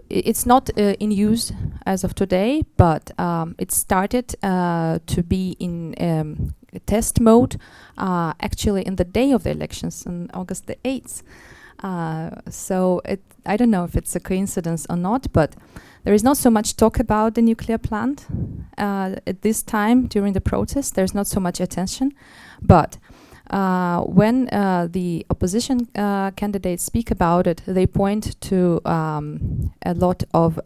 it's not in use as of today, but it started to be in test mode actually in the day of the elections on August the 8th. So I don't know if it's a coincidence or not, but there is not so much talk about the nuclear plant at this time during the protest. There's not so much attention, but when the opposition candidates speak about it, they point to a lot of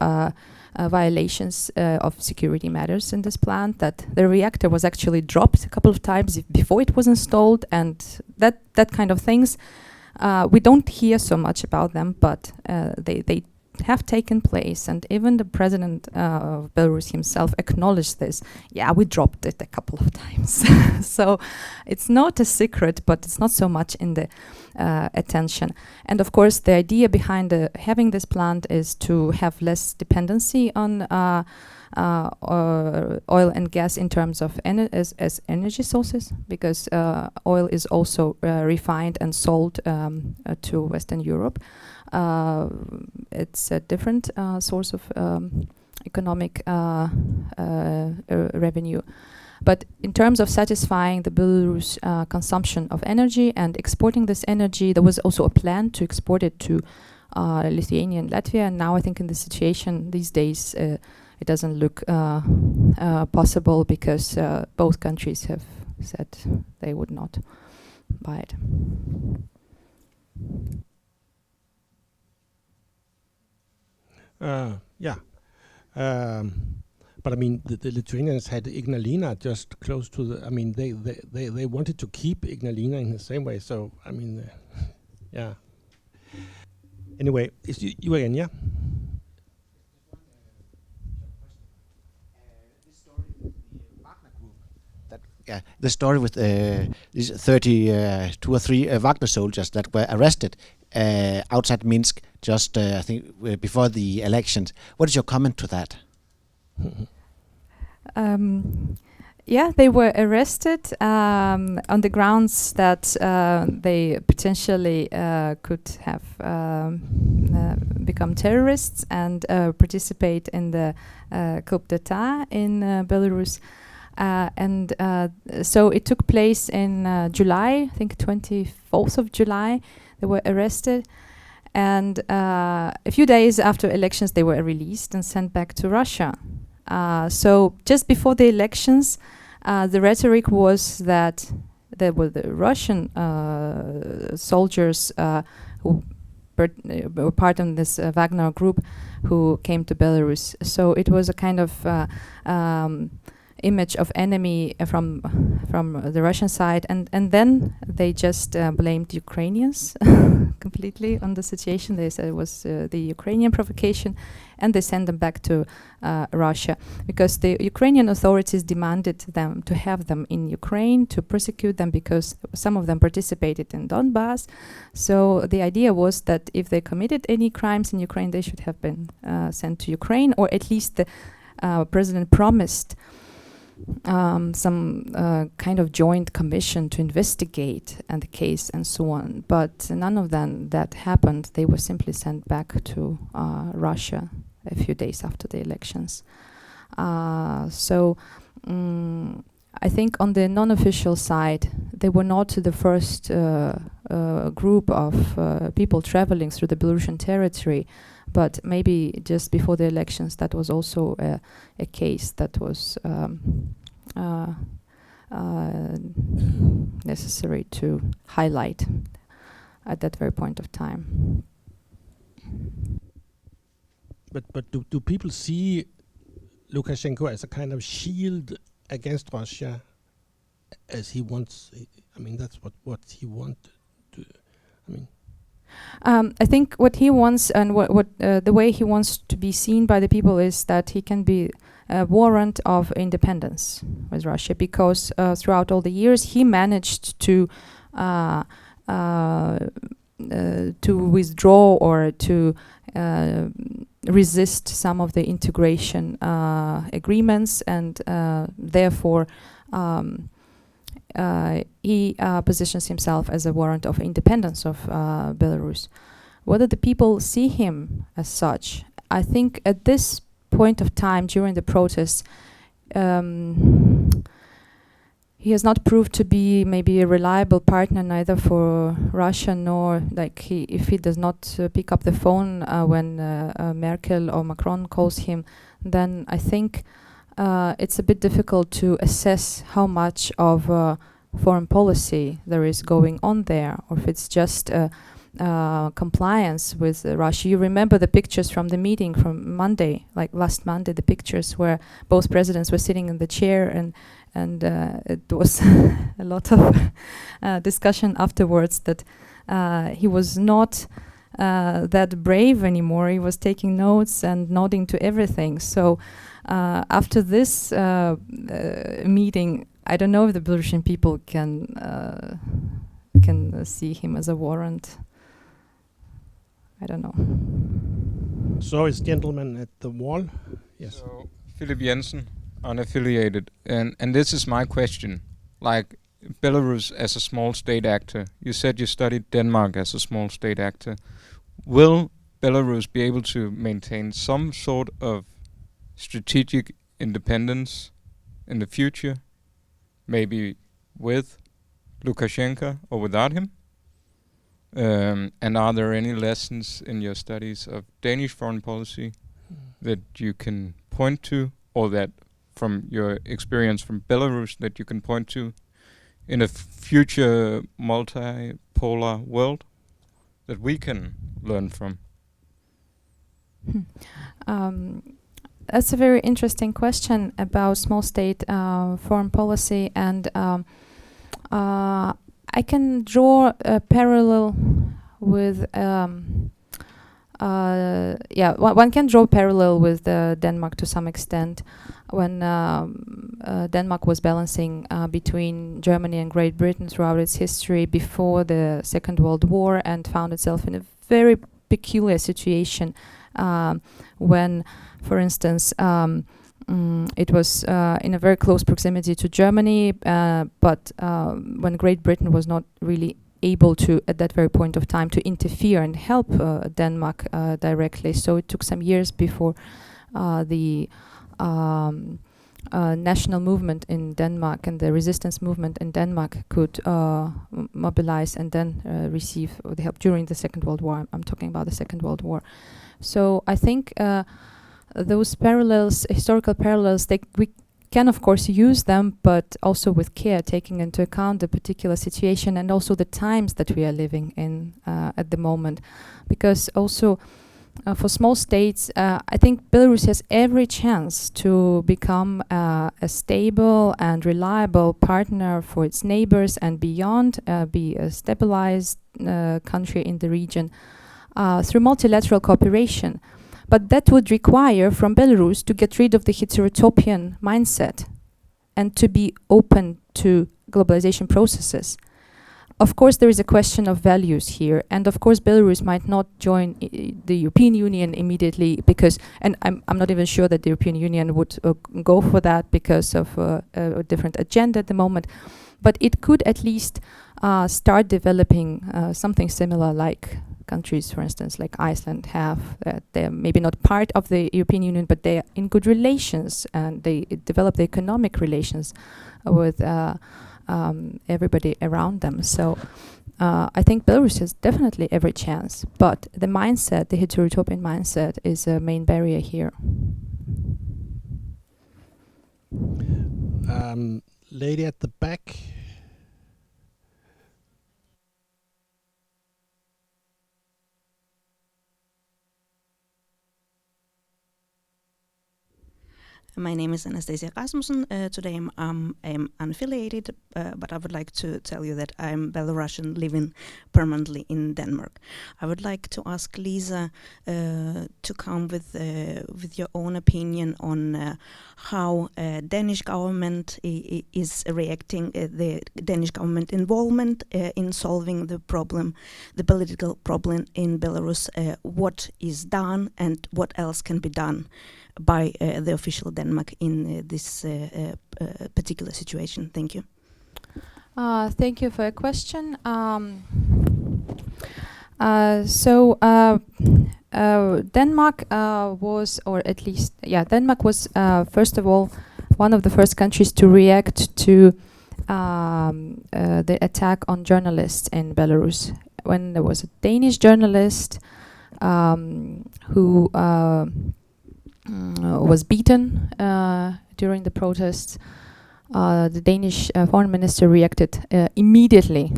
violations of security matters in this plant, that the reactor was actually dropped a couple of times before it was installed, and that kind of things. We don't hear so much about them, but they have taken place, and even the president of Belarus himself acknowledged this. Yeah, we dropped it a couple of times. So it's not a secret, but it's not so much in the attention. And of course, the idea behind having this plant is to have less dependency on oil and gas in terms of as energy sources, because oil is also refined and sold to Western Europe. It's a different source of economic revenue. But in terms of satisfying the Belarus consumption of energy and exporting this energy, there was also a plan to export it to Lithuania and Latvia. And now I think in the situation these days, it doesn't look possible, because both countries have said they would not buy it. Yeah. But I mean, the Lithuanians had Ignalina just close to the. I mean, they wanted to keep Ignalina in the same way. So I mean, yeah. Anyway, it's you again, yeah. The story with these 32 or 3 Wagner soldiers that were arrested outside Minsk just, I think, before the elections. What is your comment to that? Yeah, they were arrested on the grounds that they potentially could have become terrorists and participate in the coup d'etat in Belarus. And so it took place in July, I think 24th of July, they were arrested. And a few days after elections, they were released and sent back to Russia. So just before the elections, the rhetoric was that there were the Russian soldiers who were part of this Wagner group who came to Belarus. So it was a kind of image of enemy from the Russian side, and then they just blamed Ukrainians completely on the situation. They said it was the Ukrainian provocation, and they sent them back to Russia because the Ukrainian authorities demanded them to have them in Ukraine to persecute them because some of them participated in Donbass. So the idea was that if they committed any crimes in Ukraine, they should have been sent to Ukraine, or at least the president promised some kind of joint commission to investigate and the case and so on, but none of them that happened. They were simply sent back to Russia a few days after the elections. So I think on the non-official side, they were not the first group of people traveling through the Belarusian territory, but maybe just before the elections, that was also a case that was necessary to highlight at that very point of time. But do people see Lukashenko as a kind of shield against Russia, as he wants? I mean, that's what he wanted to. I mean. I think what he wants and what the way he wants to be seen by the people is that he can be a warrant of independence with Russia, because throughout all the years he managed to withdraw or to resist some of the integration agreements, and therefore he positions himself as a warrant of independence of Belarus. Whether the people see him as such, I think at this point of time during the protests, he has not proved to be maybe a reliable partner neither for Russia, nor if he does not pick up the phone when Merkel or Macron calls him, then I think it's a bit difficult to assess how much of foreign policy there is going on there, or if it's just compliance with Russia. You remember the pictures from the meeting from Monday, like last Monday, the pictures where both presidents were sitting in the chair, and it was a lot of discussion afterwards that he was not that brave anymore. He was taking notes and nodding to everything. So after this meeting, I don't know if the Belarusian people can see him as a warrant. I don't know. So is gentleman at the wall? Yes. So Philip Jensen, unaffiliated, and this is my question. Like Belarus as a small state actor, you said you studied Denmark as a small state actor. Will Belarus be able to maintain some sort of strategic independence in the future, maybe with Lukashenko or without him? And are there any lessons in your studies of Danish foreign policy that you can point to, or that from your experience from Belarus that you can point to in a future multipolar world that we can learn from? That's a very interesting question about small state foreign policy, and I can draw a parallel with one can draw a parallel with Denmark to some extent, when Denmark was balancing between Germany and Great Britain throughout its history before the Second World War, and found itself in a very peculiar situation when, for instance, it was in a very close proximity to Germany, but when Great Britain was not really able to, at that very point of time, to interfere and help Denmark directly. So it took some years before the national movement in Denmark and the resistance movement in Denmark could mobilize and then receive the help during the Second World War. I'm talking about the Second World War. So I think those parallels, historical parallels, we can of course use them, but also with care, taking into account the particular situation and also the times that we are living in at the moment. Because also for small states, I think Belarus has every chance to become a stable and reliable partner for its neighbors and beyond, be a stabilized country in the region through multilateral cooperation. But that would require from Belarus to get rid of the heterotopian mindset and to be open to globalization processes. Of course, there is a question of values here, and of course, Belarus might not join the European Union immediately because, and I'm not even sure that the European Union would go for that because of a different agenda at the moment. But it could at least start developing something similar, like countries, for instance, like Iceland have. They're maybe not part of the European Union, but they're in good relations, and they develop the economic relations with everybody around them. So I think Belarus has definitely every chance, but the mindset, the heterotopian mindset, is a main barrier here. Lady at the back. My name is Anastasia Rasmussen. Today I'm unaffiliated, but I would like to tell you that I'm Belarusian living permanently in Denmark. I would like to ask Lisa to come with your own opinion on how Danish government is reacting, the Danish government involvement in solving the problem, the political problem in Belarus, what is done and what else can be done by the official Denmark in this particular situation. Thank you. Thank you for your question. Denmark was, or at least, Denmark was first of all one of the first countries to react to the attack on journalists in Belarus. When there was a Danish journalist who was beaten during the protests, the Danish foreign minister reacted immediately,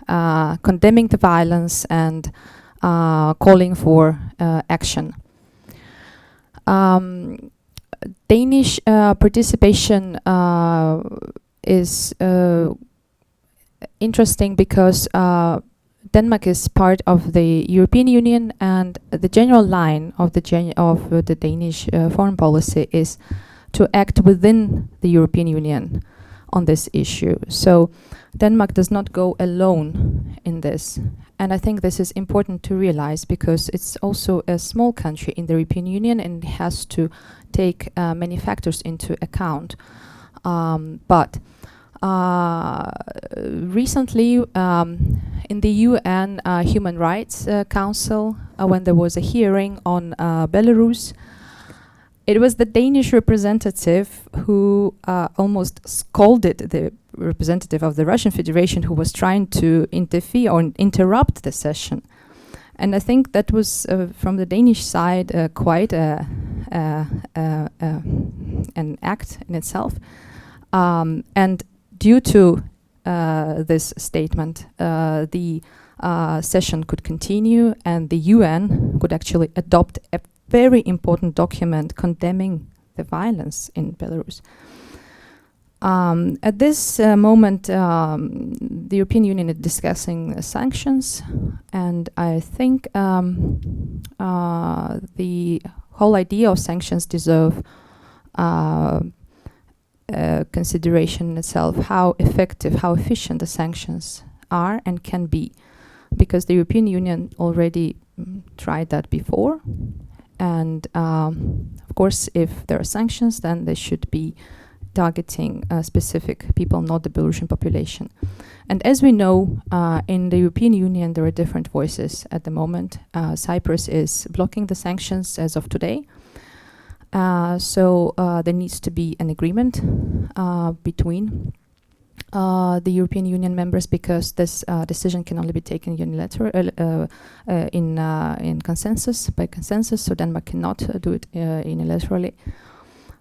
condemning the violence and calling for action. Danish participation is interesting because Denmark is part of the European Union, and the general line of the Danish foreign policy is to act within the European Union on this issue. So Denmark does not go alone in this. And I think this is important to realize because it's also a small country in the European Union and has to take many factors into account. Recently, in the UN Human Rights Council, when there was a hearing on Belarus, it was the Danish representative who almost scolded the representative of the Russian Federation who was trying to interfere or interrupt the session. And I think that was, from the Danish side, quite an act in itself. And due to this statement, the session could continue, and the UN could actually adopt a very important document condemning the violence in Belarus. At this moment, the European Union is discussing sanctions, and I think the whole idea of sanctions deserve consideration in itself, how effective, how efficient the sanctions are and can be, because the European Union already tried that before. And of course, if there are sanctions, then they should be targeting specific people, not the Belarusian population. And as we know, in the European Union, there are different voices at the moment. Cyprus is blocking the sanctions as of today. So there needs to be an agreement between the European Union members, because this decision can only be taken unilaterally in consensus, by consensus. So Denmark cannot do it unilaterally.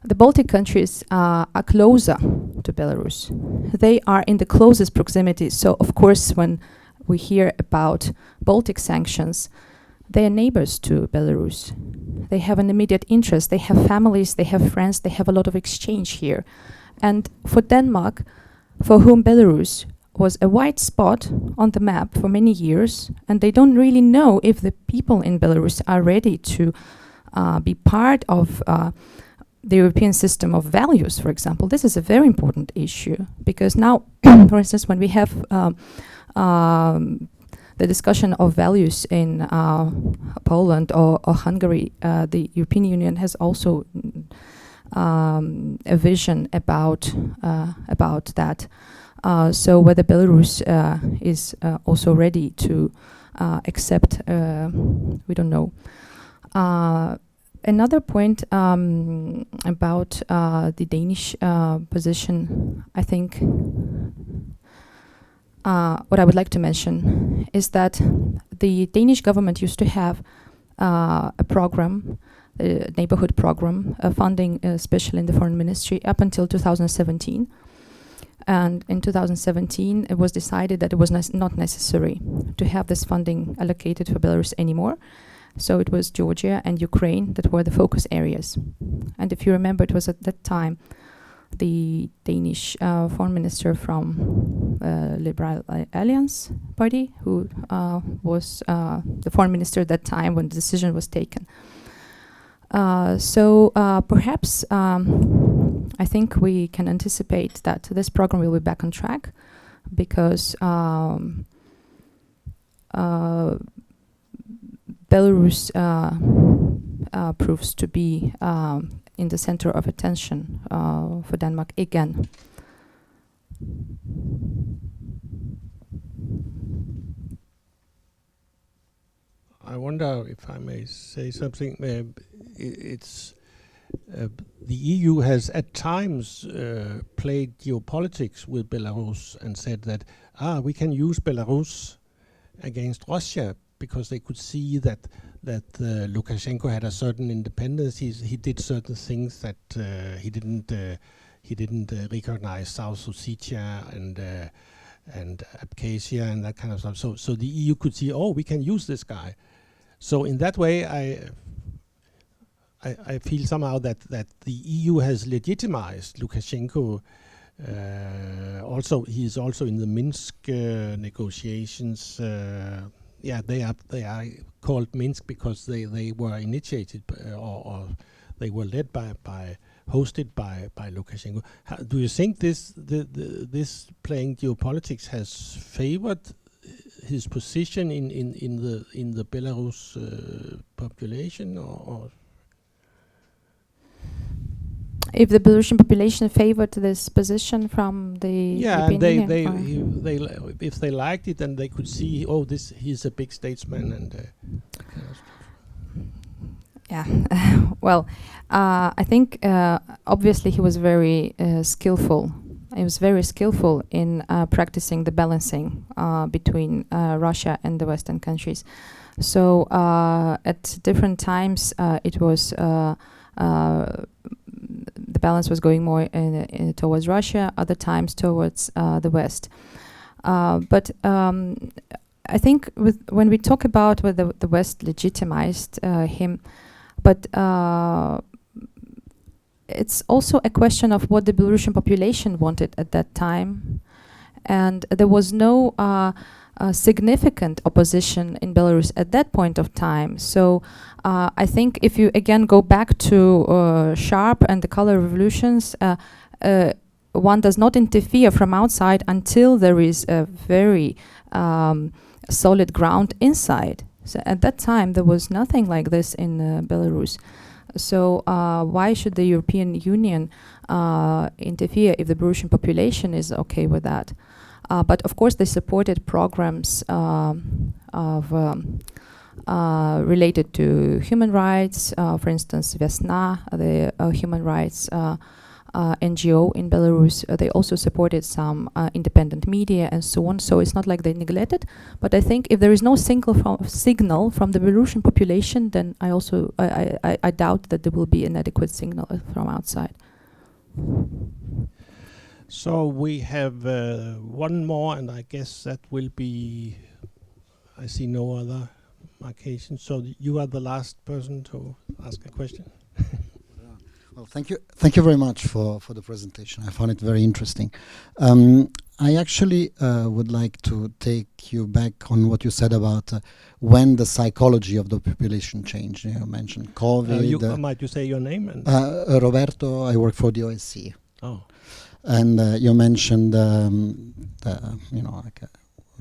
The Baltic countries are closer to Belarus. They are in the closest proximity. So of course, when we hear about Baltic sanctions, they are neighbors to Belarus. They have an immediate interest. They have families, they have friends, they have a lot of exchange here. And for Denmark, for whom Belarus was a white spot on the map for many years, and they don't really know if the people in Belarus are ready to be part of the European system of values, for example. This is a very important issue, because now, for instance, when we have the discussion of values in Poland or Hungary, the European Union has also a vision about that. So whether Belarus is also ready to accept, we don't know. Another point about the Danish position, I think what I would like to mention is that the Danish government used to have a program, a neighborhood program, funding especially in the foreign ministry up until 2017. And in 2017, it was decided that it was not necessary to have this funding allocated for Belarus anymore. So it was Georgia and Ukraine that were the focus areas. And if you remember, it was at that time the Danish foreign minister from Liberal Alliance Party, who was the foreign minister at that time when the decision was taken. So perhaps I think we can anticipate that this program will be back on track, because Belarus proves to be in the center of attention for Denmark again. I wonder if I may say something. It's the EU has at times played geopolitics with Belarus and said that we can use Belarus against Russia, because they could see that Lukashenko had a certain independence. He did certain things that he didn't recognize South Ossetia and Abkhazia and that kind of stuff. So the EU could see, we can use this guy. So in that way, I feel somehow that the EU has legitimized Lukashenko. Also, he is also in the Minsk negotiations. They are called Minsk because they were initiated or they were led hosted by Lukashenko. Do you think this playing geopolitics has favored his position in the Belarus population, or? If the Belarusian population favored this position from the European Union, if they liked it and they could see, he's a big statesman and. Well, I think obviously he was very skillful. He was very skillful in practicing the balancing between Russia and the Western countries. So at different times it was the balance was going more towards Russia, other times towards the West. But I think when we talk about whether the West legitimized him, but it's also a question of what the Belarusian population wanted at that time. And there was no significant opposition in Belarus at that point of time. So I think if you again go back to Sharp and the color revolutions, one does not interfere from outside until there is a very solid ground inside. So at that time there was nothing like this in Belarus. So why should the European Union interfere if the Belarusian population is okay with that? But of course they supported programs related to human rights. For instance, Vesna, the human rights NGO in Belarus. They also supported some independent media and so on. So it's not like they neglected. But I think if there is no signal from the Belarusian population, then I doubt that there will be an adequate signal from outside. So we have one more, and I guess that will be. I see no other markation. So you are the last person to ask a question. Well, thank you very much for the presentation. I found it very interesting. I actually would like to take you back on what you said about when the psychology of the population changed. You mentioned COVID. Might you say your name? And Roberto, I work for the OSCE. oh, And you mentioned,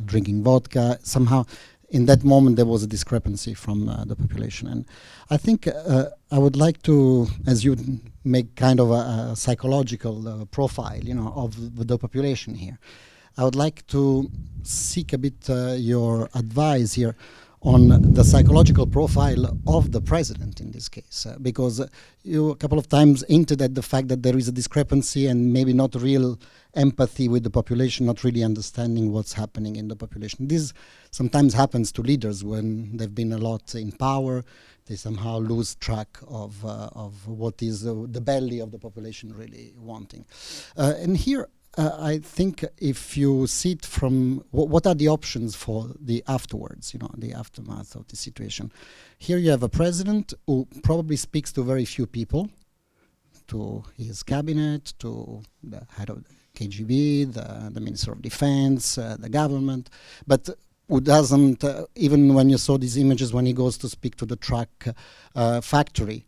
drinking vodka. Somehow, in that moment, there was a discrepancy from the population. And I think I would like to, as you make kind of a psychological profile, of the population here, I would like to seek a bit your advice here on the psychological profile of the president in this case, because you a couple of times hinted at the fact that there is a discrepancy and maybe not real empathy with the population, not really understanding what's happening in the population. This sometimes happens to leaders when they've been a lot in power. They somehow lose track of what is the belly of the population really wanting. And here, I think if you see it from what are the options for the afterwards, the aftermath of the situation. Here you have a president who probably speaks to very few people, to his cabinet, to the head of the KGB, the Minister of Defense, the government, but who doesn't, even when you saw these images when he goes to speak to the truck factory,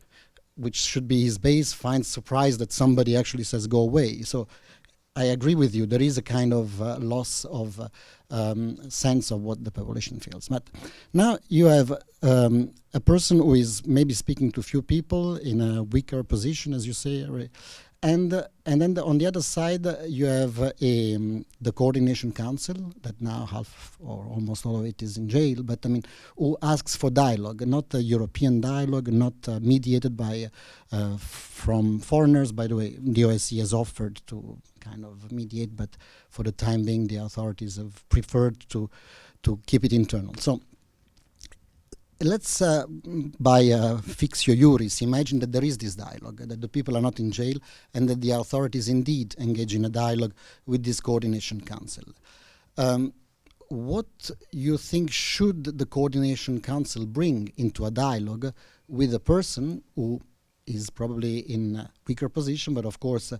which should be his base, finds surprised that somebody actually says, go away. So I agree with you. There is a kind of loss of sense of what the population feels. But now you have a person who is maybe speaking to few people in a weaker position, as you say, and then on the other side you have the coordination council that now half or almost all of it is in jail. But I mean, who asks for dialogue, not a European dialogue, not mediated by from foreigners. By the way, the OSCE has offered to kind of mediate, but for the time being, the authorities have preferred to keep it internal. So let's, by fixio juris, imagine that there is this dialogue, that the people are not in jail, and that the authorities indeed engage in a dialogue with this coordination council. What you think should the coordination council bring into a dialogue with a person who is probably in a weaker position, but of course,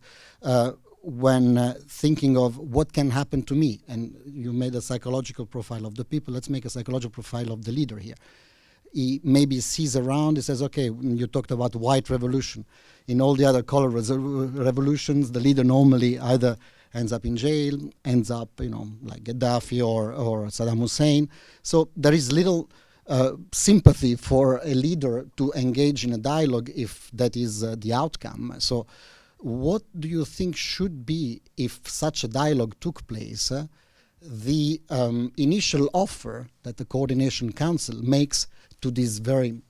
when thinking of what can happen to me, and you made a psychological profile of the people, let's make a psychological profile of the leader here. He maybe sees around, he says, okay, you talked about white revolution. In all the other color revolutions, the leader normally either ends up in jail, ends up, like Gaddafi or Saddam Hussein. So there is little sympathy for a leader to engage in a dialogue if that is the outcome. So what do you think should be, if such a dialogue took place, the initial offer that the coordination council makes to this very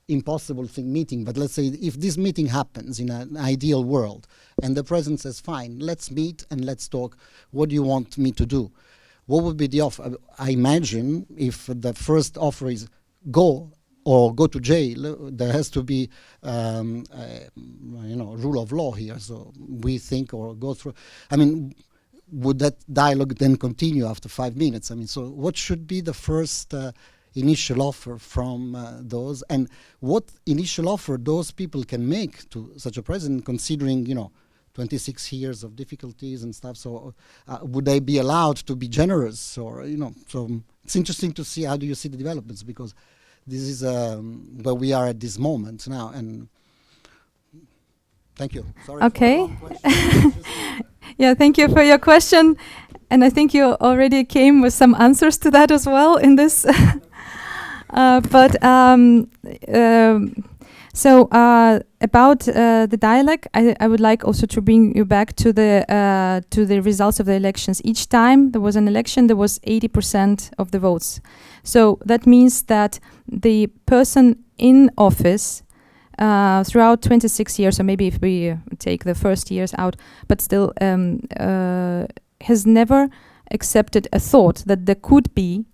impossible meeting? But let's say if this meeting happens in an ideal world and the president says, fine, let's meet and let's talk, what do you want me to do? What would be the offer? I imagine if the first offer is go or go to jail, there has to be rule of law here. So we think, or go through, would that dialogue then continue after 5 minutes? So what should be the first initial offer from those, and what initial offer those people can make to such a president, considering 26 years of difficulties and stuff? So would they be allowed to be generous, or so it's interesting to see how do you see the developments, because this is where we are at this moment now. And thank you. Sorry. Okay. Yeah, thank you for your question, and I think you already came with some answers to that as well in this. So about the dialogue, I would like also to bring you back to the results of the elections. Each time there was an election, there was 80% of the votes. So that means that the person in office throughout 26 years, or maybe if we take the first years out, but still has never accepted a thought that there could be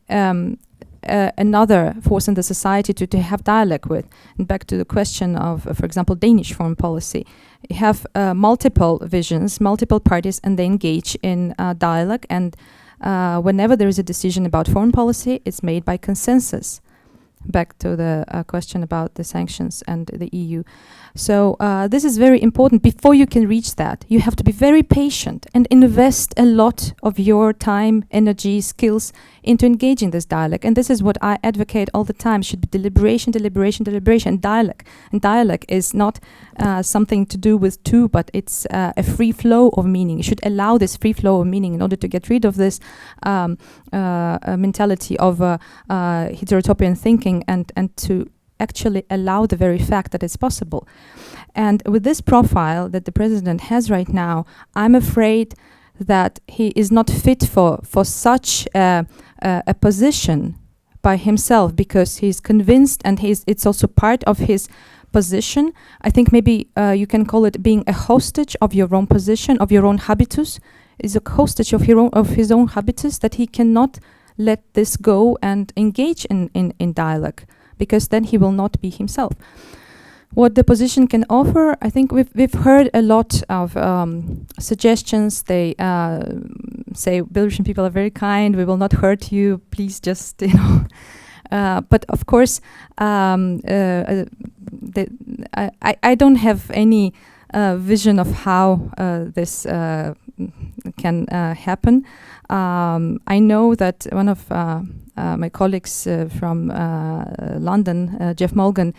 another force in the society to have dialogue with. And back to the question of, for example, Danish foreign policy. You have multiple visions, multiple parties, and they engage in dialogue, and whenever there is a decision about foreign policy, it's made by consensus. Back to the question about the sanctions and the EU. So this is very important. Before you can reach that, you have to be very patient and invest a lot of your time, energy, skills into engaging this dialogue. And this is what I advocate all the time. Should be deliberation, deliberation, deliberation, dialogue. And dialogue is not something to do with two, but it's a free flow of meaning. You should allow this free flow of meaning in order to get rid of this mentality of heterotopian thinking and to actually allow the very fact that it's possible. And with this profile that the president has right now, I'm afraid that he is not fit for such a position by himself, because he's convinced, and it's also part of his position. I think maybe you can call it being a hostage of your own position, of your own habitus. Is a hostage of his own habitus, that he cannot let this go and engage in dialogue, because then he will not be himself. What the position can offer, I think we've heard a lot of suggestions. They say Belarusian people are very kind. We will not hurt you. Please just, but of course, I don't have any vision of how this can happen. I know that one of my colleagues from London, Jeff Mulgan,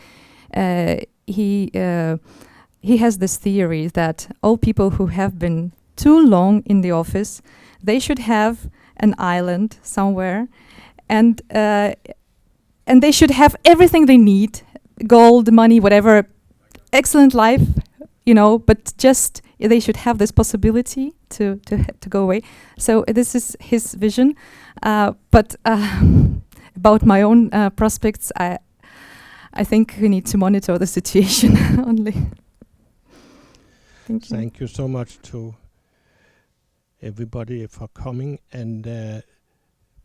he has this theory that all people who have been too long in the office, they should have an island somewhere, and they should have everything they need, gold, money, whatever, excellent life, but just they should have this possibility to go away. So this is his vision. But about my own prospects, I think we need to monitor the situation only. Thank you. Thank you so much to everybody for coming, and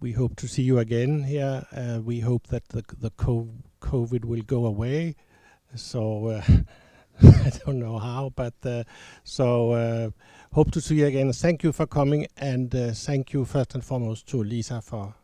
we hope to see you again here. We hope that the COVID will go away. So I don't know how, but hope to see you again. Thank you for coming, and thank you first and foremost to Lisa for